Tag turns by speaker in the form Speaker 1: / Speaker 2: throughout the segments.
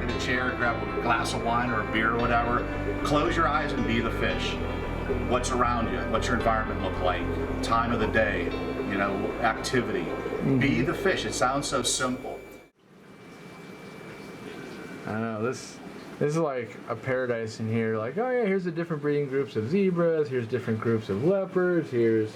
Speaker 1: in a chair, grab a glass of wine or a beer or whatever, close your eyes and be the fish. What's around you? What's your environment look like? Time of the day, you know, activity. Be the fish. It sounds so simple.
Speaker 2: I know, this is like a paradise in here. Like, oh yeah, here's the different breeding groups of zebras, here's different groups of leopards, here's...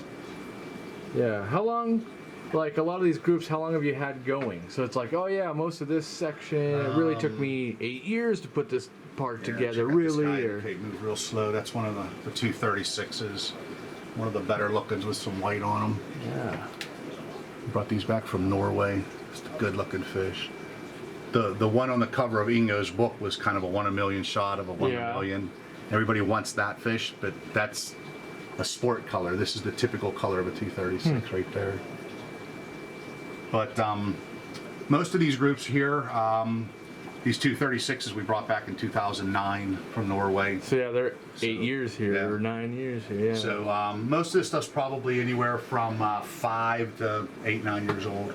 Speaker 2: Yeah, how long, like a lot of these groups, how long have you had going? So it's like, oh yeah, most of this section, it really took me 8 years to put this part together, really. Or...
Speaker 1: Okay, move real slow. That's one of the 236s. One of the better lookings with some white on them.
Speaker 2: Yeah.
Speaker 1: Brought these back from Norway. Just a good looking fish. The one on the cover of Ingo's book was kind of a 1 in a million shot of a 1 in a million. Everybody wants that fish, but that's a sport color. This is the typical color of a 236 right there. But most of these groups here, these 236s we brought back in 2009 from Norway.
Speaker 2: So yeah, they're 8 years here, or 9 years here, yeah.
Speaker 1: So most of this stuff's probably anywhere from 5 to 8, 9 years old.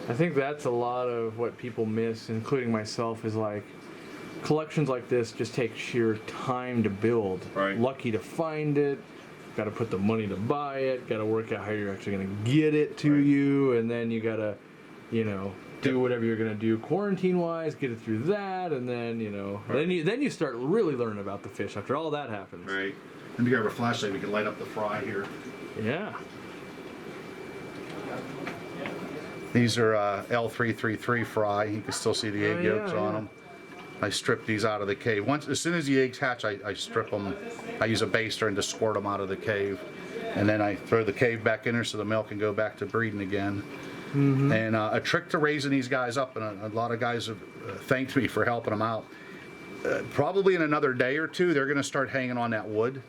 Speaker 2: I think that's a lot of what people miss, including myself, is like collections like this just take sheer time to build.
Speaker 1: Right.
Speaker 2: Lucky to find it, got to put the money to buy it, got to work out how you're actually going to get it to you, and then you got to, you know, do whatever you're going to do quarantine-wise, get it through that, and then, you know, then you start really learning about the fish after all that happens.
Speaker 1: Right. Let me grab a flashlight. We can light up the fry here.
Speaker 2: Yeah.
Speaker 1: These are L333 fry. You can still see the egg yolks on them. I strip these out of the cave. As soon as the eggs hatch, I strip them. I use a baster and just squirt them out of the cave. And then I throw the cave back in there so the male can go back to breeding again. And a trick to raising these guys up, and a lot of guys have thanked me for helping them out. Probably in another day or two, they're going to start hanging on that wood.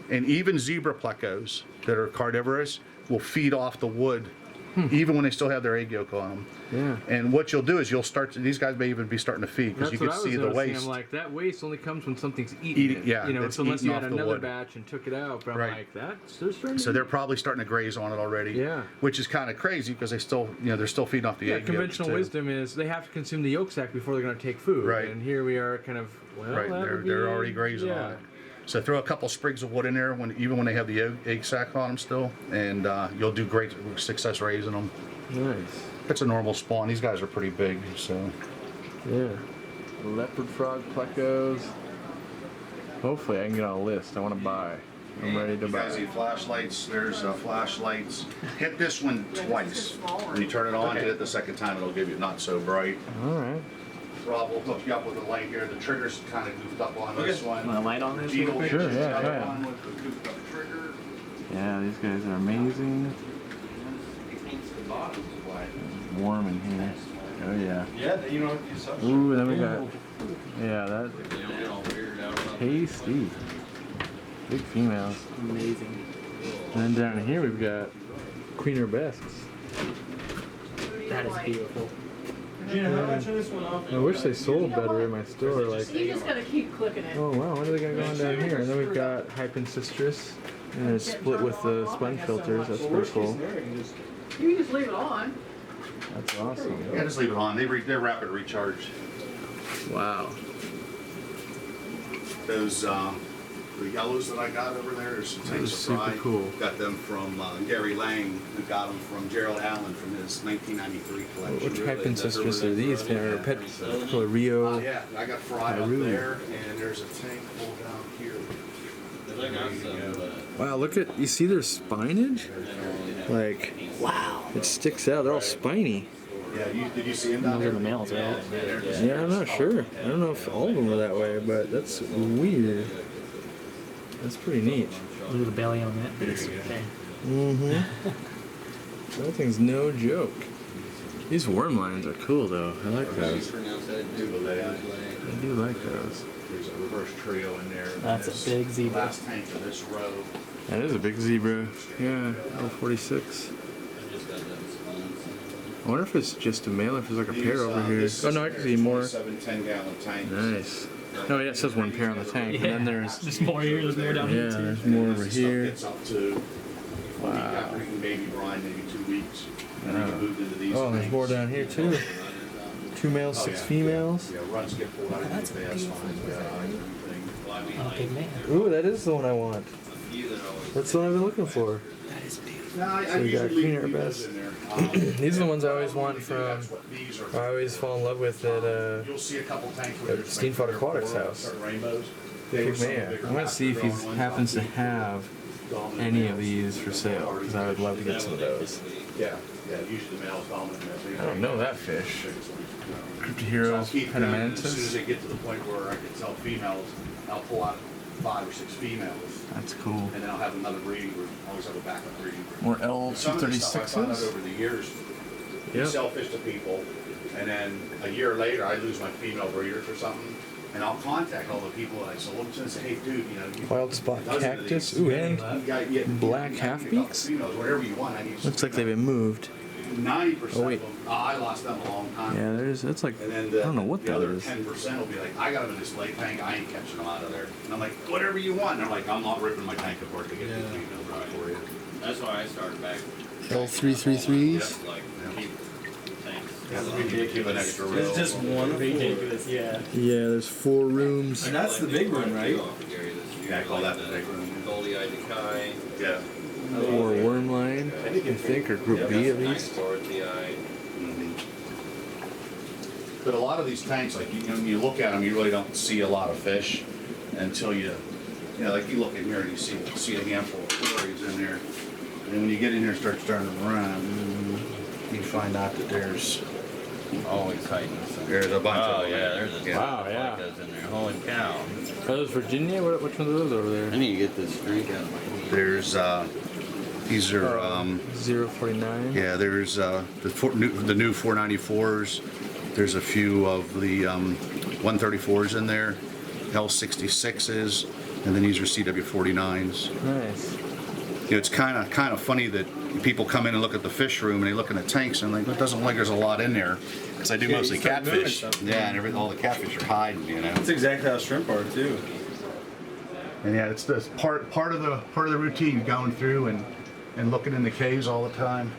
Speaker 1: And even Zebra Plecos that are carnivorous will feed off the wood even when they still have their egg yolk on them. Yeah. And what you'll do is you'll start to, these guys may even be starting to feed because you can see the waste.
Speaker 2: I'm like, that waste only comes when something's eating it.
Speaker 1: Yeah,
Speaker 2: you know, so unless you had another batch and took it out. But I'm like, they're starting to
Speaker 1: they're probably starting to graze on it already. Yeah. Which is kind of crazy because they still, you know, they're still feeding off the egg yolks.
Speaker 2: Conventional wisdom is they have to consume the yolk sac before they're going to take food. Right. And here we are kind of, well,
Speaker 1: they're already grazing on it. So throw a couple sprigs of wood in there, even when they have the egg sac on them still, and you'll do great success raising them.
Speaker 2: Nice.
Speaker 1: It's a normal spawn. These guys are pretty big, so.
Speaker 2: Yeah. Leopard Frog Plecos. Hopefully I can get on a list. I want to buy. I'm ready to buy.
Speaker 1: You guys need flashlights. There's flashlights. Hit this one twice. When you turn it on, hit it the second time, it'll give you not so bright.
Speaker 2: All right.
Speaker 1: Rob will hook you up with a light here. The trigger's kind of goofed up on this one.
Speaker 3: Want a light on this?
Speaker 2: Sure, yeah. Yeah, these guys are amazing. It's warm in here. Oh yeah.
Speaker 3: Yeah, you know.
Speaker 2: Ooh, then we got. Yeah, that's tasty. Big females.
Speaker 3: Amazing.
Speaker 2: And then down here we've got Queen Arabesques.
Speaker 3: That is beautiful.
Speaker 2: I wish they sold better in my store. Like,
Speaker 4: you just gotta keep clicking it.
Speaker 2: Oh wow, what are they got going down here? And then we've got Hypencistrus, and it's split with the sponge filters. That's pretty cool.
Speaker 4: You can just leave it on.
Speaker 2: That's awesome.
Speaker 1: Yeah, just leave it on. They're rapid recharge.
Speaker 2: Wow.
Speaker 1: Those the yellows that I got over there, there's some things to fry.
Speaker 2: Super cool.
Speaker 1: Got them from Gary Lang, who got them from Gerald Allen from his 1993 collection.
Speaker 2: Which Hypencistrus are these? They're Rio.
Speaker 1: Yeah, I got fried up there, and there's a tank pulled down here.
Speaker 2: Wow, look at, you see their spinage? Like, wow, it sticks out. They're all spiny.
Speaker 1: Yeah, did you see them down there?
Speaker 3: Those are the males, right?
Speaker 2: Yeah, I'm not sure. I don't know if all of them are that way, but that's weird. That's pretty neat.
Speaker 3: Look at the belly on that beast. Okay.
Speaker 2: That thing's no joke. These worm lines are cool though. I like those. I do like those.
Speaker 1: There's a reverse trio in there.
Speaker 3: That's a big zebra.
Speaker 1: Last tank of this row.
Speaker 2: That is a big zebra. Yeah, L46. I wonder if it's just a male, if there's like a pair over here. Oh no, I can see more.
Speaker 1: 10-gallon tank.
Speaker 2: Nice. Oh yeah, it says one pair on the tank, and then there's
Speaker 3: more here, there's more down here too.
Speaker 2: there's more over here.
Speaker 1: It's up to after eating baby brine, maybe 2 weeks. And you can move into these
Speaker 2: there's more down here too. 2 males, 6 females.
Speaker 1: Yeah, runs get pulled out of
Speaker 3: That's
Speaker 1: the
Speaker 3: a
Speaker 1: fast
Speaker 3: beautiful
Speaker 1: lines,
Speaker 3: design.
Speaker 1: everything.
Speaker 3: Oh, big man.
Speaker 2: Ooh, that is the one I want. That's the one I've been looking for.
Speaker 3: That is beautiful.
Speaker 1: No, I
Speaker 2: So we got
Speaker 1: usually
Speaker 2: green
Speaker 1: leave
Speaker 2: Arabesque.
Speaker 1: those in there.
Speaker 2: These are the ones I always want from.
Speaker 1: That's what these are.
Speaker 2: I always fall in love with at
Speaker 1: You'll see a couple tanks where
Speaker 2: at
Speaker 1: there's
Speaker 2: Leopard
Speaker 1: like
Speaker 2: Aquatics
Speaker 1: four
Speaker 2: house.
Speaker 1: certain rainbows.
Speaker 2: Big man. I'm gonna see if he happens to have any of these for sale because I would love to get some of those.
Speaker 1: Yeah, usually the male's dominant.
Speaker 2: I don't know that fish.
Speaker 1: So I'll
Speaker 2: Cryptoheros
Speaker 1: keep them, and as soon as
Speaker 2: pentamantis.
Speaker 1: they get to the point where I can sell females, I'll pull out 5 or 6 females,
Speaker 2: That's cool.
Speaker 1: and then I'll have another breeding group. Always have a backup breeding group.
Speaker 2: More
Speaker 1: Some of this stuff I found out
Speaker 2: L236s.
Speaker 1: over the years, you
Speaker 2: Yep.
Speaker 1: sell fish to people, and then a year later, I lose my female breeders or something, and I'll contact all the people that I sold them to and say, hey, dude, you know, you
Speaker 2: Wild spot
Speaker 1: dozens of
Speaker 2: cactus.
Speaker 1: these.
Speaker 2: Ooh, and black
Speaker 1: you got
Speaker 2: half-beaks?
Speaker 1: females, whatever you want. I need
Speaker 2: looks like they've been moved.
Speaker 1: 90%
Speaker 2: Oh, wait.
Speaker 1: of them, I lost them a long time.
Speaker 2: Yeah, that's like
Speaker 1: And then
Speaker 2: I don't know what
Speaker 1: the
Speaker 2: that
Speaker 1: other
Speaker 2: is.
Speaker 1: 10% will be like, I got them in this display tank, I ain't catching them out of there. And I'm like, whatever you want. And they're like, I'm not ripping my tank apart to get these females out for you.
Speaker 5: That's why I started back.
Speaker 2: L333s.
Speaker 5: Like, keep tanks.
Speaker 1: Yeah, we need to keep an extra row.
Speaker 6: It's just one of four.
Speaker 3: Ridiculous, yeah.
Speaker 2: Yeah, there's 4 rooms.
Speaker 6: And that's the big one, right?
Speaker 1: Yeah, I call that the big room.
Speaker 5: Goldie-eyed Kai.
Speaker 1: Yeah.
Speaker 2: Or Wormline, I think, or Group B at least.
Speaker 5: Dorothy-eyed.
Speaker 1: But a lot of these tanks, like you look at them, you really don't see a lot of fish until you know, like you look in here and you see a handful of quarries in there. And then when you get in here and start turning them around, you find out that there's
Speaker 5: Always tighten.
Speaker 1: a bunch of
Speaker 5: Oh
Speaker 1: them.
Speaker 5: yeah, there's a
Speaker 2: Wow, yeah.
Speaker 5: Plecos in there. Holy cow.
Speaker 2: Are those Virginia? Which ones are those over
Speaker 5: I
Speaker 2: there?
Speaker 5: need to get this drink out of my hand.
Speaker 1: There's these are
Speaker 2: 049.
Speaker 1: yeah. There's the new 494s. There's a few of the 134s in there, L66s, and then these are CW49s.
Speaker 2: Nice.
Speaker 1: You know, it's kind of funny that people come in and look at the fish room and they look in the tanks and like, it doesn't look like there's a lot in there. Because I do
Speaker 6: Yeah,
Speaker 1: mostly
Speaker 6: you start moving
Speaker 1: catfish.
Speaker 6: stuff.
Speaker 1: Yeah, and all the catfish are hiding, you know.
Speaker 6: That's exactly how shrimp are too.
Speaker 1: And yeah, it's just part of the routine, going through and looking in the caves all the time.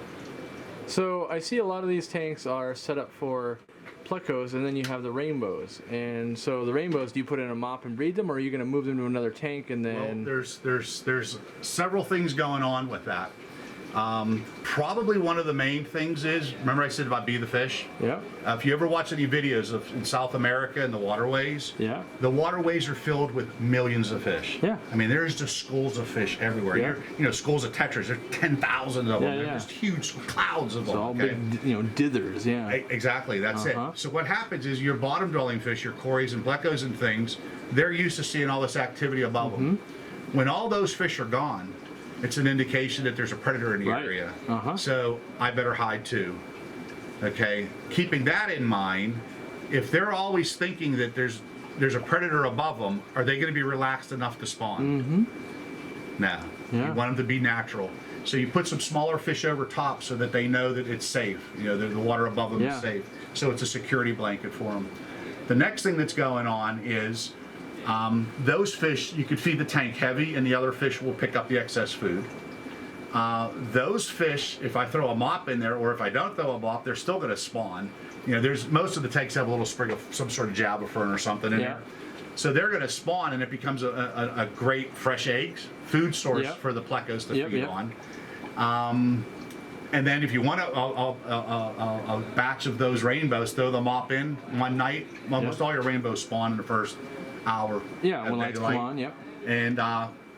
Speaker 2: So I see a lot of these tanks are set up for Plecos, and then you have the rainbows. And so the rainbows, do you put in a mop and breed them, or are you going to move them to another tank and
Speaker 1: Well,
Speaker 2: then?
Speaker 1: there's several things going on with that. Probably one of the main things is, remember I said about Be the Fish?
Speaker 2: Yeah.
Speaker 1: If you ever watch any videos of in South America and the waterways,
Speaker 2: Yeah.
Speaker 1: the waterways are filled with millions of fish.
Speaker 2: Yeah.
Speaker 1: I mean, there's just schools of fish everywhere.
Speaker 2: Yeah.
Speaker 1: You know, schools of tetras. There's 10,000 of them.
Speaker 2: Yeah,
Speaker 1: They're
Speaker 2: yeah.
Speaker 1: just huge clouds of
Speaker 2: So
Speaker 1: them.
Speaker 2: all
Speaker 1: Okay?
Speaker 2: big, dithers. Yeah.
Speaker 1: Exactly, that's
Speaker 2: Uh-huh.
Speaker 1: it. So what happens is your bottom dwelling fish, your cories and plecos and things, they're used to seeing all this activity above them.
Speaker 2: Mm-hmm.
Speaker 1: When all those fish are gone, it's an indication that there's a predator in the
Speaker 2: Right.
Speaker 1: area.
Speaker 2: Uh-huh.
Speaker 1: So I better hide too. Okay, keeping that in mind, if they're always thinking that there's a predator above them, are they going to be relaxed enough to spawn? No.
Speaker 2: Yeah.
Speaker 1: You want them to be natural. So you put some smaller fish over top so that they know that it's safe. You know, the water above them
Speaker 2: Yeah.
Speaker 1: is safe. So it's a security blanket for them. The next thing that's going on is those fish, you could feed the tank heavy and the other fish will pick up the excess food. Those fish, if I throw a mop in there or if I don't throw a mop, they're still going to spawn. You know, most of the tanks have a little sprig of some sort of jabba fern or something in
Speaker 2: Yeah.
Speaker 1: there. So they're going to spawn and it becomes a great fresh eggs, food source
Speaker 2: Yep.
Speaker 1: for the plecos to
Speaker 2: Yep,
Speaker 1: feed
Speaker 2: yep.
Speaker 1: on. And then if you want a batch of those rainbows, throw the mop in one night. Almost
Speaker 2: Yep.
Speaker 1: all your rainbows spawn in the first hour.
Speaker 2: Yeah.
Speaker 1: of
Speaker 2: When lights
Speaker 1: daylight.
Speaker 2: come on. Yep.
Speaker 1: And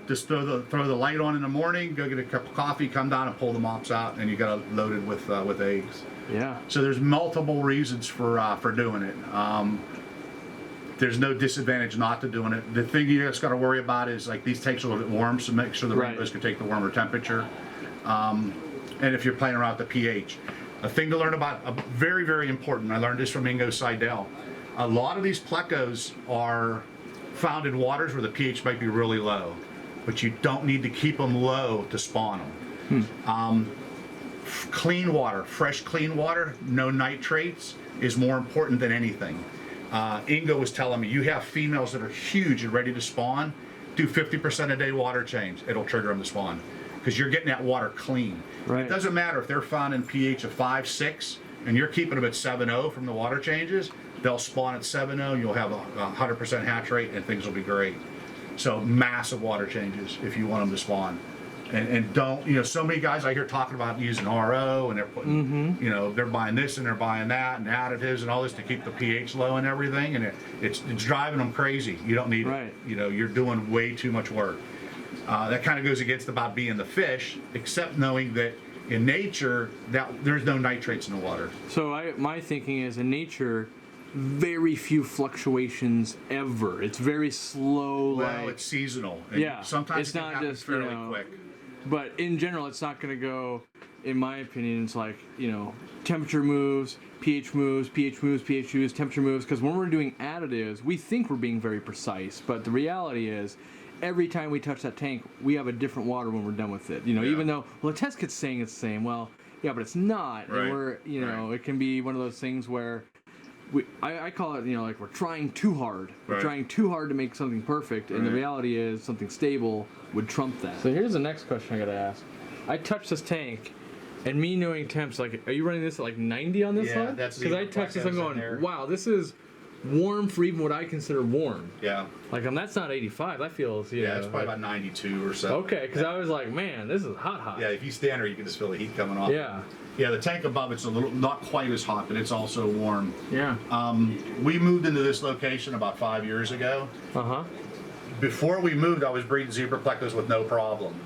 Speaker 1: just throw the light on in the morning. Go get a cup of coffee. Come down and pull the mops out, and you got it loaded with eggs.
Speaker 2: Yeah.
Speaker 1: So there's multiple reasons for doing it. There's no disadvantage not to doing it. The thing you just got to worry about is like these tanks are a little bit warm, so make sure the
Speaker 2: Right.
Speaker 1: rainbows can take the warmer temperature. And if you're playing around with the pH, a thing to learn about, very, very important. I learned this from Ingo Seidel. A lot of these plecos are found in waters where the pH might be really low, but you don't need to keep them low to spawn them. Clean water, fresh clean water, no nitrates is more important than anything. Ingo was telling me, you have females that are huge and ready to spawn, do 50% a day water change. It'll trigger them to spawn because you're getting that water clean.
Speaker 2: Right.
Speaker 1: It doesn't matter if they're found in pH of 5, 6, and you're keeping them at 7.0 from the water changes, they'll spawn at 7.0, and you'll have a 100% hatch rate, and things will be great. So massive water changes if you want them to spawn. And don't, so many guys I hear talking about using RO, and they're putting, they're buying this and they're buying that and additives and all this to keep the pH low and everything, and it's driving them crazy. You don't need it. You're doing way too much work. That kind of goes against about being the fish, except knowing that in nature that there's no nitrates in the water.
Speaker 2: So my thinking is in nature, very few fluctuations ever. It's very slow.
Speaker 1: Well, it's seasonal. And sometimes
Speaker 2: it's
Speaker 1: it can
Speaker 2: not
Speaker 1: happen
Speaker 2: just
Speaker 1: fairly quick.
Speaker 2: But in general, it's not going to go. In my opinion, it's like temperature moves, pH moves, pH moves, pH moves, temperature moves. Because when we're doing additives, we think we're being very precise, but the reality is, every time we touch that tank, we have a different water when we're done with it. Even though the test kit's saying it's the same. Well, yeah, but it's not.
Speaker 1: Right.
Speaker 2: And we're it can be one of those things where. I call it, like we're trying too hard. We're trying too hard to make something perfect, and the reality is something stable would trump that. So here's the next question I gotta ask. I touched this tank, and me knowing temps, like, are you running this at like 90 on this one?
Speaker 1: Yeah, that's
Speaker 2: because I touched this, I'm
Speaker 1: Plecos in there.
Speaker 2: going, wow, this is warm for even what I consider warm.
Speaker 1: Yeah.
Speaker 2: Like, that's not 85. That feels,
Speaker 1: Yeah, it's probably about 92 or so.
Speaker 2: Okay, because I was like, man, this is hot.
Speaker 1: Yeah, if you stand there, you can just feel the heat coming off.
Speaker 2: Yeah.
Speaker 1: Yeah, the tank above it's a little not quite as hot, but it's also warm.
Speaker 2: Yeah.
Speaker 1: We moved into this location about 5 years ago. Before we moved, I was breeding Zebra Plecos with no problem.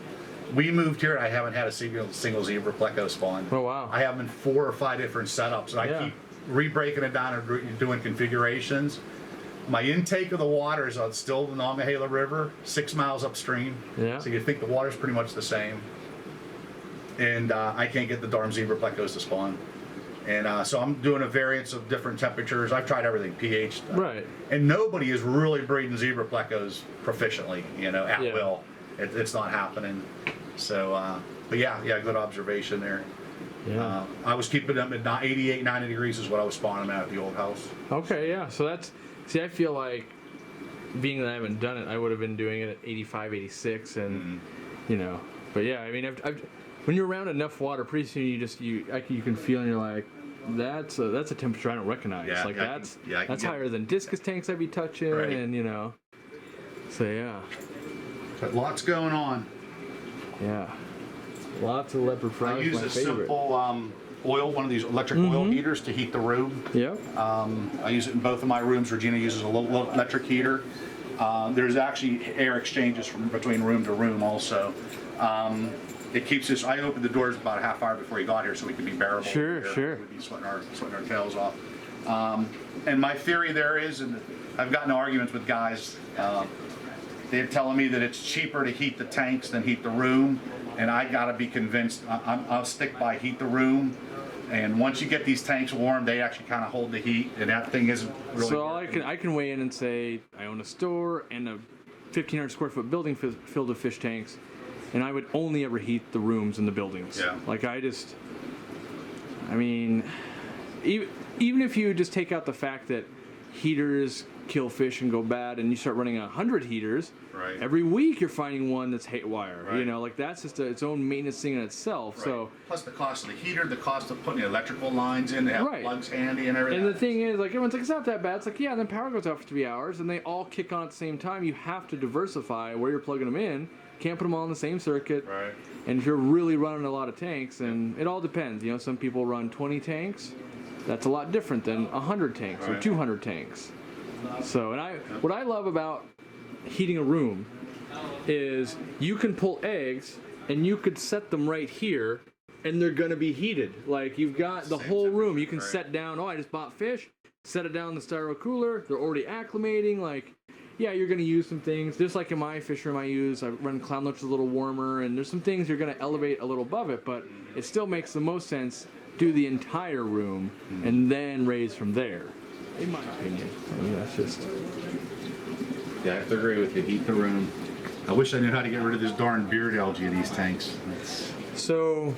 Speaker 1: We moved here, and I haven't had a single Zebra Pleco spawn.
Speaker 2: Oh, wow.
Speaker 1: I have them in 4 or 5 different setups, and I keep re-breaking it down and doing configurations. My intake of the water is on still the Monongahela River, 6 miles upstream.
Speaker 2: Yeah.
Speaker 1: So you think the water's pretty much the same. And I can't get the darn Zebra Plecos to spawn. And so I'm doing a variance of different temperatures. I've tried everything, pH.
Speaker 2: Right.
Speaker 1: And nobody is really breeding Zebra Plecos proficiently, at will. It's not happening. So, but yeah, good observation there.
Speaker 2: Yeah.
Speaker 1: I was keeping them at 88, 90 degrees is what I was spawning them at the old house.
Speaker 2: Okay, yeah. So I feel like, being that I haven't done it, I would have been doing it at 85, 86, and, but yeah, I mean, I've when you're around enough water, pretty soon you can feel, and you're like, that's a temperature I don't recognize.
Speaker 1: Yeah,
Speaker 2: like that's
Speaker 1: get
Speaker 2: higher than discus tanks I'd be touching,
Speaker 1: Right.
Speaker 2: and so yeah.
Speaker 1: But lots going on.
Speaker 2: Yeah. Lots of leopard frogs.
Speaker 1: I use
Speaker 2: my
Speaker 1: a
Speaker 2: favorite.
Speaker 1: simple oil, one of these electric oil heaters to heat the room.
Speaker 2: Yep.
Speaker 1: I use it in both of my rooms. Regina uses a little electric heater. There's actually air exchanges from between room to room also. It keeps this. I opened the doors about a half hour before he got here so we could be bearable.
Speaker 2: Sure.
Speaker 1: We'd be sweating our tails off. And my theory there is, and I've gotten arguments with guys, they're telling me that it's cheaper to heat the tanks than heat the room, and I gotta be convinced. I'll stick by heat the room. And once you get these tanks warm, they actually kind of hold the heat, and that thing isn't really.
Speaker 2: So I can weigh in and say I own a store and a 1,500 square foot building filled with fish tanks, and I would only ever heat the rooms in the buildings.
Speaker 1: Yeah.
Speaker 2: Like even if you just take out the fact that heaters kill fish and go bad, and you start running 100 heaters,
Speaker 1: Right.
Speaker 2: every week you're finding one that's haywire.
Speaker 1: Right.
Speaker 2: Like that's just its own maintenance thing in itself.
Speaker 1: Right.
Speaker 2: So.
Speaker 1: Plus the cost of the heater, the cost of putting the electrical lines in, to have
Speaker 2: Right.
Speaker 1: plugs handy and everything.
Speaker 2: And the thing is, like, everyone's like, it's not that bad. It's like, yeah, and then power goes off for 3 hours, and they all kick on at the same time. You have to diversify where you're plugging them in. Can't put them all in the same circuit.
Speaker 1: Right.
Speaker 2: And if you're really running a lot of tanks, and it all depends. Some people run 20 tanks. That's a lot different than 100 tanks or
Speaker 1: Right.
Speaker 2: 200 tanks. So, what I love about heating a room is you can pull eggs, and you could set them right here, and they're going to be heated. Like, you've got the whole room. You can set down, I just bought fish, set it down in the styro cooler. They're already acclimating. Like, yeah, you're going to use some things. Just like in my fish room I run clownlets a little warmer, and there's some things you're going to elevate a little above it, but it still makes the most sense do the entire room and then raise from there, in my opinion. I mean, that's just...
Speaker 1: Yeah, I have to agree with you. Heat the room. I wish I knew how to get rid of this darn beard algae in these tanks.
Speaker 2: So,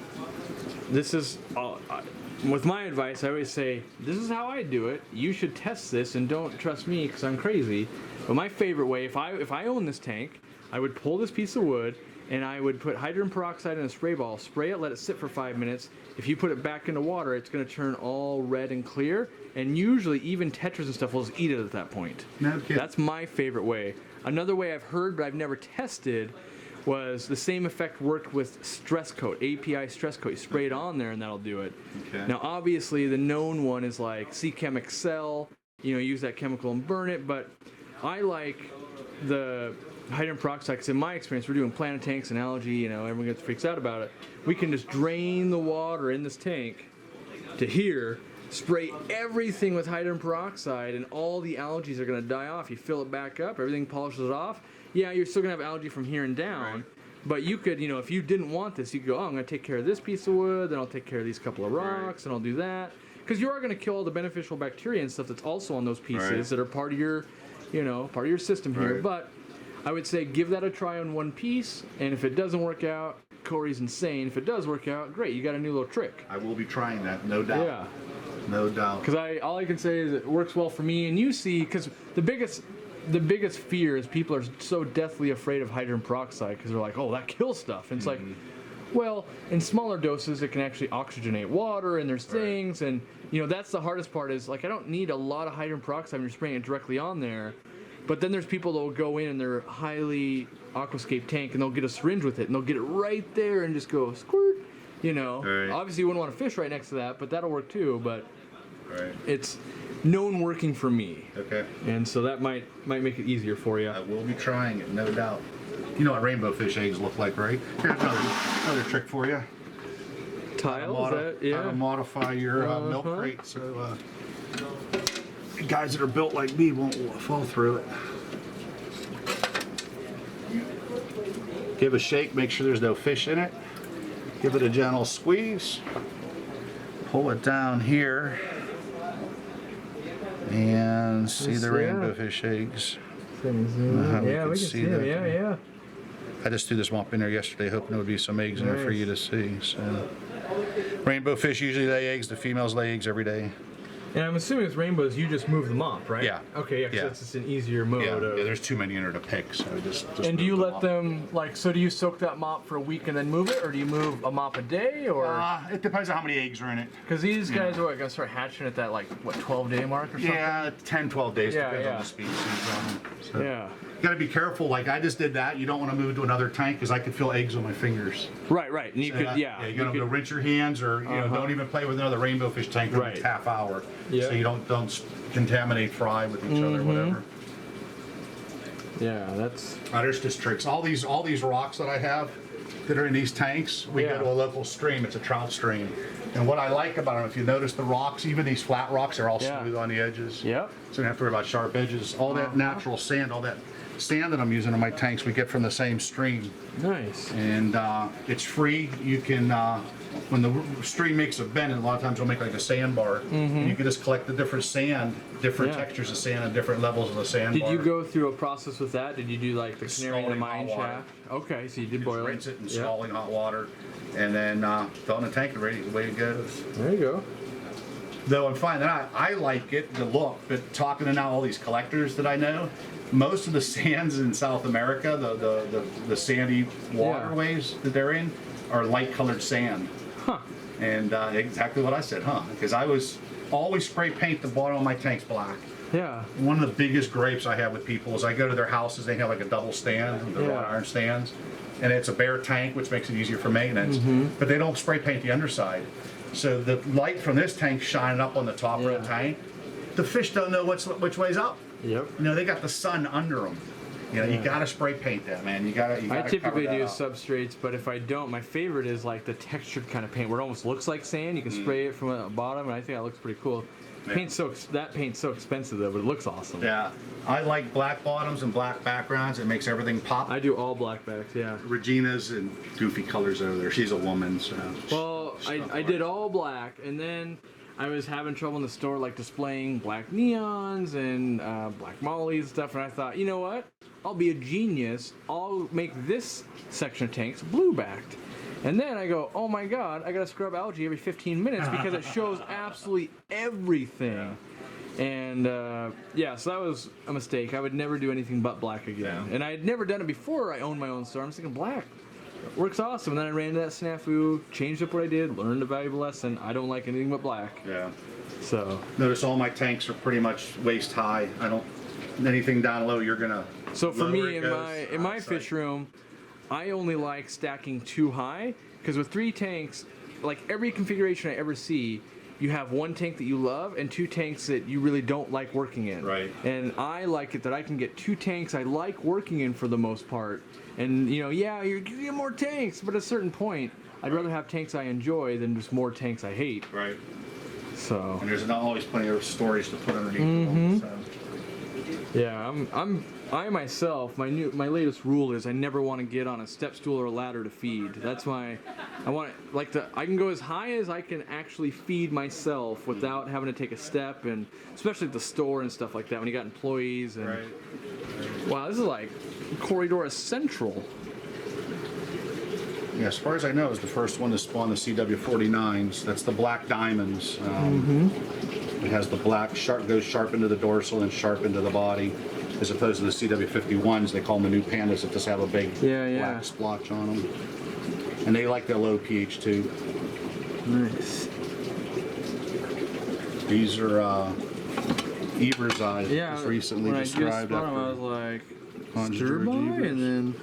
Speaker 2: this is with my advice. I always say, this is how I do it. You should test this, and don't trust me because I'm crazy. But my favorite way, if I own this tank, I would pull this piece of wood and I would put hydrogen peroxide in a spray ball, spray it, let it sit for 5 minutes. If you put it back into water, it's going to turn all red and clear, and usually even tetras and stuff will just eat it at that point.
Speaker 1: No kidding.
Speaker 2: That's my favorite way. Another way I've heard but I've never tested was the same effect worked with stress coat, API stress coat. You spray it on there and that'll do it.
Speaker 1: Okay.
Speaker 2: Now obviously the known one is like Chem Excel, use that chemical and burn it, but I like the hydrogen peroxide because in my experience, we're doing planet tanks and algae, everyone gets freaks out about it. We can just drain the water in this tank to here, spray everything with hydrogen peroxide, and all the algae are going to die off. You fill it back up, everything polishes it off. Yeah, you're still going to have algae from here and down,
Speaker 1: Right.
Speaker 2: but you could, if you didn't want this, you could go, oh, I'm going to take care of this piece of wood, then I'll take care of these couple of rocks, and I'll do that. Because you are going to kill all the beneficial bacteria and stuff that's also on those pieces
Speaker 1: Right.
Speaker 2: that are part of your, part of your system here.
Speaker 1: Right.
Speaker 2: But I would say give that a try on one piece, and if it doesn't work out, Corey's insane. If it does work out, great, you got a new little trick.
Speaker 1: I will be trying that, no doubt.
Speaker 2: Yeah.
Speaker 1: No doubt.
Speaker 2: Because all I can say is it works well for me, and you see, because the biggest fear is people are so deathly afraid of hydrogen peroxide because they're like, oh, that kills stuff. And it's like, well, in smaller doses, it can actually oxygenate water, and there's things, and that's the hardest part is like I don't need a lot of hydrogen peroxide when you're spraying it directly on there. But then there's people that will go in their highly aquascape tank and they'll get a syringe with it and they'll get it right there and just go squirt.
Speaker 1: Right.
Speaker 2: Obviously you wouldn't want to fish right next to that, but that'll work too. But
Speaker 1: Right.
Speaker 2: it's known working for me,
Speaker 1: Okay.
Speaker 2: and so that might make it easier for you.
Speaker 1: I will be trying it, no doubt. You know what rainbow fish eggs look like, right? Here's another trick for you.
Speaker 2: Tiles,
Speaker 1: How
Speaker 2: that
Speaker 1: to
Speaker 2: yeah.
Speaker 1: modify your milk crate so guys that are built like me won't fall through it. Give a shake, make sure there's no fish in it. Give it a gentle squeeze. Pull it down here. And see the rainbow fish eggs.
Speaker 2: How we
Speaker 1: can
Speaker 2: can
Speaker 1: see
Speaker 2: see them.
Speaker 1: that.
Speaker 2: Yeah.
Speaker 1: I just threw this mop in there yesterday hoping there would be some eggs in there for you to see. So, rainbow fish usually lay eggs. The females lay eggs every day.
Speaker 2: And I'm assuming with rainbows, you just move the mop, right?
Speaker 1: Yeah.
Speaker 2: Okay, yeah, 'cause
Speaker 1: Yeah.
Speaker 2: that's just an easier mode.
Speaker 1: Yeah,
Speaker 2: of...
Speaker 1: there's too many in there to pick, so just
Speaker 2: And do you
Speaker 1: move
Speaker 2: let
Speaker 1: mop.
Speaker 2: them, so do you soak that mop for a week and then move it, or do you move a mop a day, or?
Speaker 1: It depends on how many eggs are in it.
Speaker 2: Because these guys are going to start hatching at that, 12-day mark or something?
Speaker 1: Yeah, 10, 12 days,
Speaker 2: Yeah,
Speaker 1: depends
Speaker 2: yeah.
Speaker 1: on the species on them. So.
Speaker 2: Yeah.
Speaker 1: You gotta be careful, like I just did that. You don't wanna move to another tank because I could feel eggs on my fingers.
Speaker 2: Right. And you could,
Speaker 1: Yeah, you gotta rinse your hands or, don't even play with another rainbow fish tank for the
Speaker 2: Right.
Speaker 1: next half hour.
Speaker 2: Yeah.
Speaker 1: So you don't contaminate fry with each other, whatever.
Speaker 2: Yeah, that's...
Speaker 1: There's just tricks. All these rocks that I have that are in these tanks, we
Speaker 2: Yeah.
Speaker 1: go to a local stream. It's a trout stream. And what I like about them, if you notice the rocks, even these flat rocks are all
Speaker 2: Yeah.
Speaker 1: smooth on the edges.
Speaker 2: Yep.
Speaker 1: So you don't have to worry about sharp edges. All that natural sand, all that sand that I'm using in my tanks, we get from the same stream.
Speaker 2: Nice.
Speaker 1: And it's free. You can, when the stream makes a bend, and a lot of times it'll make like a sandbar, and you can just collect the different sand, different
Speaker 2: Yeah.
Speaker 1: textures of sand and different levels of the sandbar.
Speaker 2: Did you go through a process with that? Did you do the canary in the
Speaker 1: Scalding
Speaker 2: mine
Speaker 1: hot water.
Speaker 2: shaft? Okay, so you did
Speaker 1: Just
Speaker 2: boil
Speaker 1: rinse it in
Speaker 2: Yep.
Speaker 1: scalding hot water, and then throw it in a tank and ready. Away it goes.
Speaker 2: There you go.
Speaker 1: Though I'm finding out I like it, the look, but talking to now all these collectors that I know, most of the sands in South America, the sandy waterways that they're in, are light colored sand.
Speaker 2: Huh.
Speaker 1: And exactly what I said, because I was always spray paint the bottom of my tanks black.
Speaker 2: Yeah.
Speaker 1: One of the biggest gripes I have with people is I go to their houses, they have like a double stand, the wrought iron stands, and it's a bare tank, which makes it easier for maintenance, but they don't spray paint the underside. So the light from this tank shining up on the top of the tank, the fish don't know which way's up.
Speaker 2: Yep.
Speaker 1: They got the sun under them. You gotta spray paint that, man. You gotta
Speaker 2: I typically
Speaker 1: cover
Speaker 2: do
Speaker 1: that up.
Speaker 2: substrates, but if I don't, my favorite is the textured kind of paint where it almost looks like sand. You can spray it from the bottom, and I think that looks pretty cool.
Speaker 1: Yeah.
Speaker 2: That paint's so expensive though, but it looks awesome.
Speaker 1: Yeah, I like black bottoms and black backgrounds. It makes everything pop.
Speaker 2: I do all black backs, yeah.
Speaker 1: Regina's in goofy colors over there. She's a woman, so.
Speaker 2: Well, I did all black, and then I was having trouble in the store displaying black neons and black mollies and stuff, and I thought, you know what? I'll be a genius. I'll make this section of tanks blue backed. And then I go, oh my god, I gotta scrub algae every 15 minutes because it shows absolutely everything. And so that was a mistake. I would never do anything but black again. And I had never done it before I owned my own store. I'm just thinking black. works awesome. And then I ran into that snafu, changed up what I did, learned a valuable lesson. I don't like anything but black.
Speaker 1: Yeah.
Speaker 2: So
Speaker 1: Notice all my tanks are pretty much waist high. I don't, anything down low, you're gonna.
Speaker 2: So for
Speaker 1: lower
Speaker 2: me,
Speaker 1: it
Speaker 2: in
Speaker 1: goes
Speaker 2: my
Speaker 1: outside.
Speaker 2: fish room, I only like stacking too high, because with 3 tanks, like every configuration I ever see, you have 1 tank that you love and 2 tanks that you really don't like working in.
Speaker 1: Right.
Speaker 2: And I like it that I can get 2 tanks I like working in for the most part. And you know, yeah, you get more tanks, but at a certain point, I'd rather have tanks I enjoy than just more tanks I hate.
Speaker 1: Right.
Speaker 2: So.
Speaker 1: And there's not always plenty of storage to put underneath
Speaker 2: Mm-hmm.
Speaker 1: them.
Speaker 2: Yeah, I myself, my latest rule is I never want to get on a step stool or a ladder to feed. That's I can go as high as I can actually feed myself without having to take a step, and especially at the store and stuff like that when you got employees and.
Speaker 1: Right.
Speaker 2: Wow, this is like Corydoras Central.
Speaker 1: Yeah, as far as I know, it's the first one to spawn the CW49s. That's the black diamonds. It has the black sharp, goes sharp into the dorsal and sharp into the body, as opposed to the CW51s. They call them the new pandas that just have a big black splotch on them. And they like their low pH too.
Speaker 2: Nice.
Speaker 1: These are Eber's eyes.
Speaker 2: Yeah,
Speaker 1: just recently
Speaker 2: when I just
Speaker 1: described
Speaker 2: spun 'em, I was
Speaker 1: after
Speaker 2: like,
Speaker 1: Hans
Speaker 2: stir
Speaker 1: George
Speaker 2: by,
Speaker 1: Ebers.
Speaker 2: and then.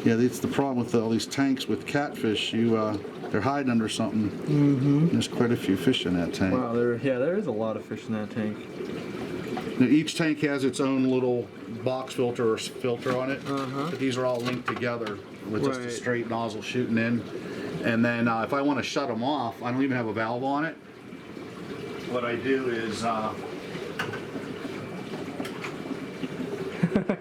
Speaker 1: Yeah, that's the problem with all these tanks with catfish. They're hiding under something. Mm-hmm. There's quite a few fish in that tank.
Speaker 2: Wow, there is a lot of fish in that tank.
Speaker 1: Now, each tank has its own little box filter or filter on it. But these are all linked together with just a
Speaker 2: Right.
Speaker 1: straight nozzle shooting in. And then if I want to shut them off, I don't even have a valve on it. What I do is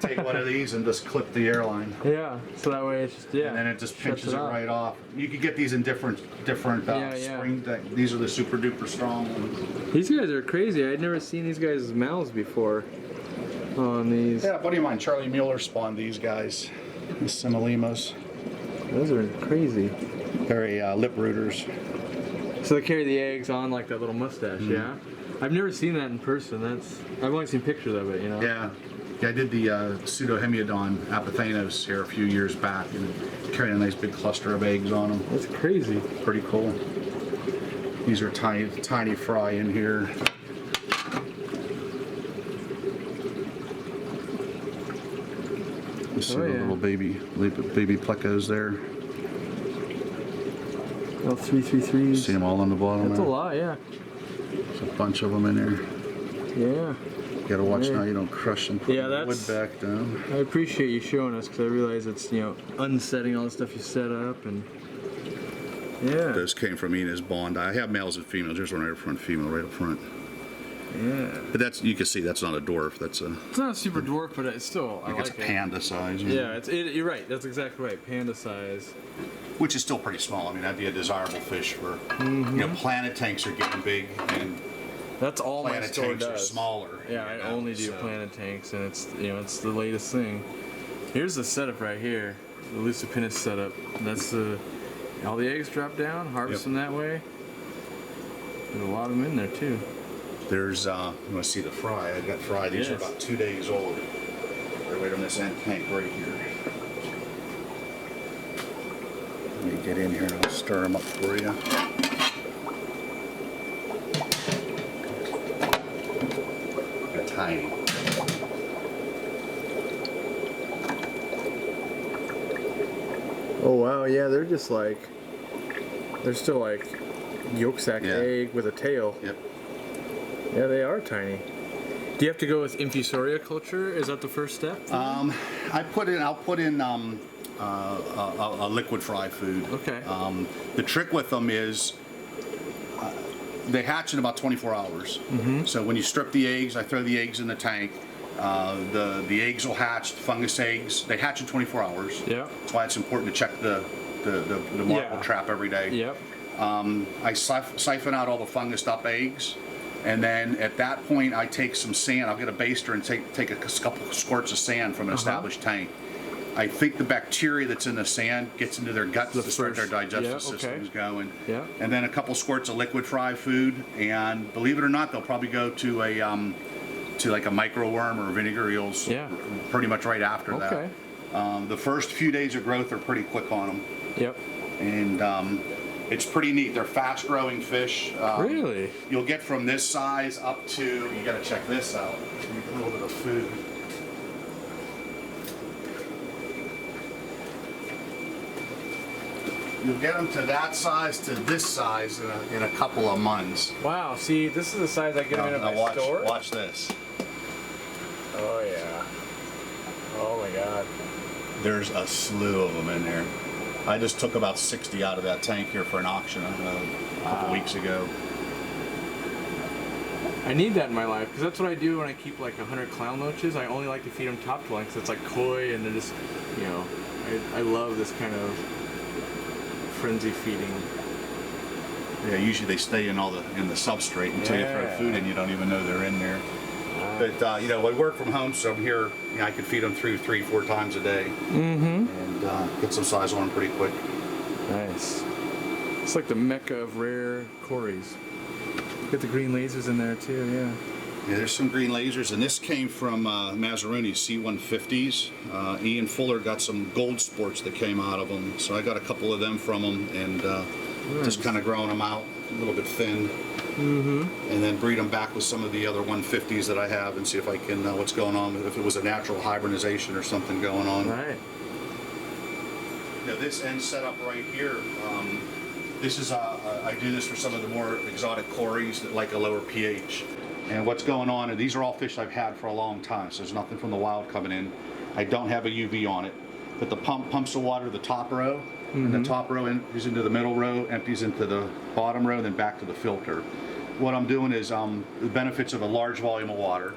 Speaker 1: take one of these and just clip the airline.
Speaker 2: Yeah, so that way it's just,
Speaker 1: And then it just
Speaker 2: shuts
Speaker 1: pinches it
Speaker 2: off.
Speaker 1: right off. You can get these in different
Speaker 2: Yeah.
Speaker 1: spring. These are the super duper strong ones.
Speaker 2: These guys are crazy. I'd never seen these guys' mouths before on these.
Speaker 1: Yeah, a buddy of mine, Charlie Mueller, spawned these guys, the Similimas.
Speaker 2: Those are crazy.
Speaker 1: They're lip rooters.
Speaker 2: So they carry the eggs on like that little mustache, yeah? I've never seen that in person. I've only seen pictures of it, you know?
Speaker 1: Yeah. Yeah, I did the Pseudohemiodon Apothenos here a few years back and carried a nice big cluster of eggs on them.
Speaker 2: That's crazy.
Speaker 1: Pretty cool. These are tiny fry in here. You see the little baby Plecos there.
Speaker 2: L333s.
Speaker 1: See them all on the bottom
Speaker 2: That's a
Speaker 1: there?
Speaker 2: lot, yeah.
Speaker 1: There's a bunch of them in there.
Speaker 2: Yeah.
Speaker 1: You gotta watch now you don't crush them. Put
Speaker 2: Yeah,
Speaker 1: the wood
Speaker 2: that's-
Speaker 1: back down.
Speaker 2: I appreciate you showing us, because I realize it's, unsetting all the stuff you set up, and yeah.
Speaker 1: Those came from Ina's Bond. I have males and females. There's one right up front, female right up front.
Speaker 2: Yeah.
Speaker 1: But you can see that's not a dwarf. That's a
Speaker 2: It's not a super dwarf, but it's still, I like
Speaker 1: it's a
Speaker 2: it.
Speaker 1: panda size.
Speaker 2: Yeah, you're right. That's exactly right. Panda size.
Speaker 1: Which is still pretty small. I mean, that'd be a desirable fish for. Planet tanks are getting big, and
Speaker 2: That's all my
Speaker 1: planet
Speaker 2: store
Speaker 1: tanks are
Speaker 2: does.
Speaker 1: smaller.
Speaker 2: Yeah, I only do planet tanks, and it's it's the latest thing. Here's the setup right here, the Lucipinnis setup. That's all the eggs drop down, harvest them that way. There's a lot of them in there too.
Speaker 1: There's you want to see the fry? I got fry. These are
Speaker 2: Yes.
Speaker 1: about 2 days old. They're right on this end tank right here. Let me get in here and I'll stir them up for you. They're tiny.
Speaker 2: Oh wow, yeah, they're just they're still like yolk sac egg with a tail.
Speaker 1: Yep.
Speaker 2: Yeah, they are tiny. Do you have to go with infusoria culture? Is that the first step?
Speaker 1: I'll put in a liquid fry food.
Speaker 2: Okay.
Speaker 1: The trick with them is they hatch in about 24 hours. So when you strip the eggs, I throw the eggs in the tank. The eggs will hatch, fungus eggs. They hatch in 24 hours.
Speaker 2: Yeah.
Speaker 1: That's why it's important to check the marble trap every day.
Speaker 2: Yep.
Speaker 1: I siphon out all the fungused up eggs. And then at that point, I take some sand. I'll get a baster and take a couple squirts of sand from an established tank. I think the bacteria that's in the sand gets into their guts to start their digestive systems going.
Speaker 2: Yeah.
Speaker 1: And then a couple squirts of liquid fry food. And believe it or not, they'll probably go to like a micro worm or vinegar eels pretty much right after
Speaker 2: Okay.
Speaker 1: that. The first few days of growth are pretty quick on them.
Speaker 2: Yep.
Speaker 1: And it's pretty neat. They're fast growing fish.
Speaker 2: Really?
Speaker 1: You'll get from this size up to, you gotta check this out. A little bit of food. You'll get them to that size to this size in a couple of months.
Speaker 2: Wow. See, this is the size I get them in at my
Speaker 1: watch,
Speaker 2: store.
Speaker 1: watch this.
Speaker 2: Oh yeah. Oh my God.
Speaker 1: There's a slew of them in there. I just took about 60 out of that tank here for an auction a couple weeks ago.
Speaker 2: I need that in my life because that's what I do when I keep like 100 clown loaches. I only like to feed them top to line because it's like koi and they're just, you know, I love this kind of frenzy feeding.
Speaker 1: Yeah, usually they stay in the substrate until you throw food in. You don't even know they're in there. But you know, I work from home, so I'm here. You know, I can feed them through 3-4 times a day, and get some size on them pretty quick.
Speaker 2: Nice. It's like the mecca of rare cories. Get the green lasers in there too. Yeah.
Speaker 1: Yeah, there's some green lasers, and this came from Mazzaroni's C150s. Ian Fuller got some gold sports that came out of them, so I got a couple of them from him, and just kind of growing them out a little bit thin, and then breed them back with some of the other 150s that I have, and see if I can what's going on, if it was a natural hybridization or something going on.
Speaker 2: Right.
Speaker 1: Now this end setup right here, this is I do this for some of the more exotic cories that like a lower pH. And what's going on, and these are all fish I've had for a long time, so there's nothing from the wild coming in. I don't have a UV on it, but the pump pumps the water to the top row, and the top row empties into the middle row, empties into the bottom row, then back to the filter. What I'm doing is the benefits of a large volume of water,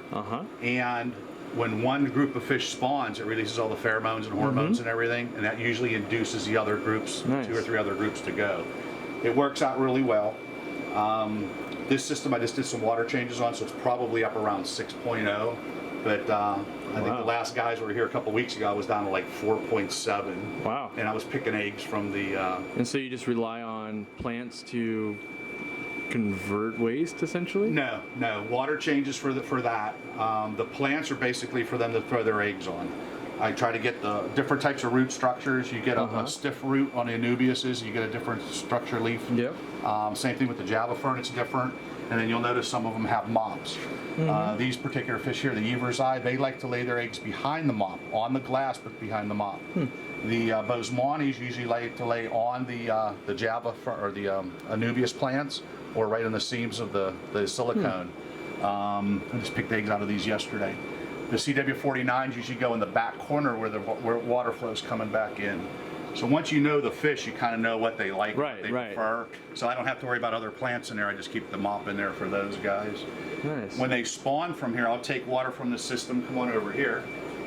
Speaker 1: and when one group of fish spawns, it releases all the pheromones and hormones and everything, and that usually induces the other groups, 2 or 3 other groups to go. It works out really well. This system I just did some water changes on, so it's probably up around 6.0. But I think the last guys were here a couple weeks ago, I was down to like 4.7.
Speaker 2: Wow.
Speaker 1: And I was picking eggs from the...
Speaker 2: And so you just rely on plants to convert waste, essentially?
Speaker 1: No. Water changes for that. The plants are basically for them to throw their eggs on. I try to get the different types of root structures. You get a stiff root on the Anubiases, you get a different structure leaf.
Speaker 2: Yep.
Speaker 1: Same thing with the Java fern, it's different. And then you'll notice some of them have mops. These particular fish here, the Ever's Eye, they like to lay their eggs behind the mop, on the glass, but behind the mop. The Bosemani's usually like to lay on the Java fern, or the Anubias plants, or right on the seams of the silicone. I just picked eggs out of these yesterday. The CW49s usually go in the back corner where water flow's coming back in. So once you know the fish, you kind of know what they like, what they prefer. So I don't have to worry about other plants in there. I just keep the mop in there for those guys.
Speaker 2: Nice.
Speaker 1: When they spawn from here, I'll take water from the system, come on over here.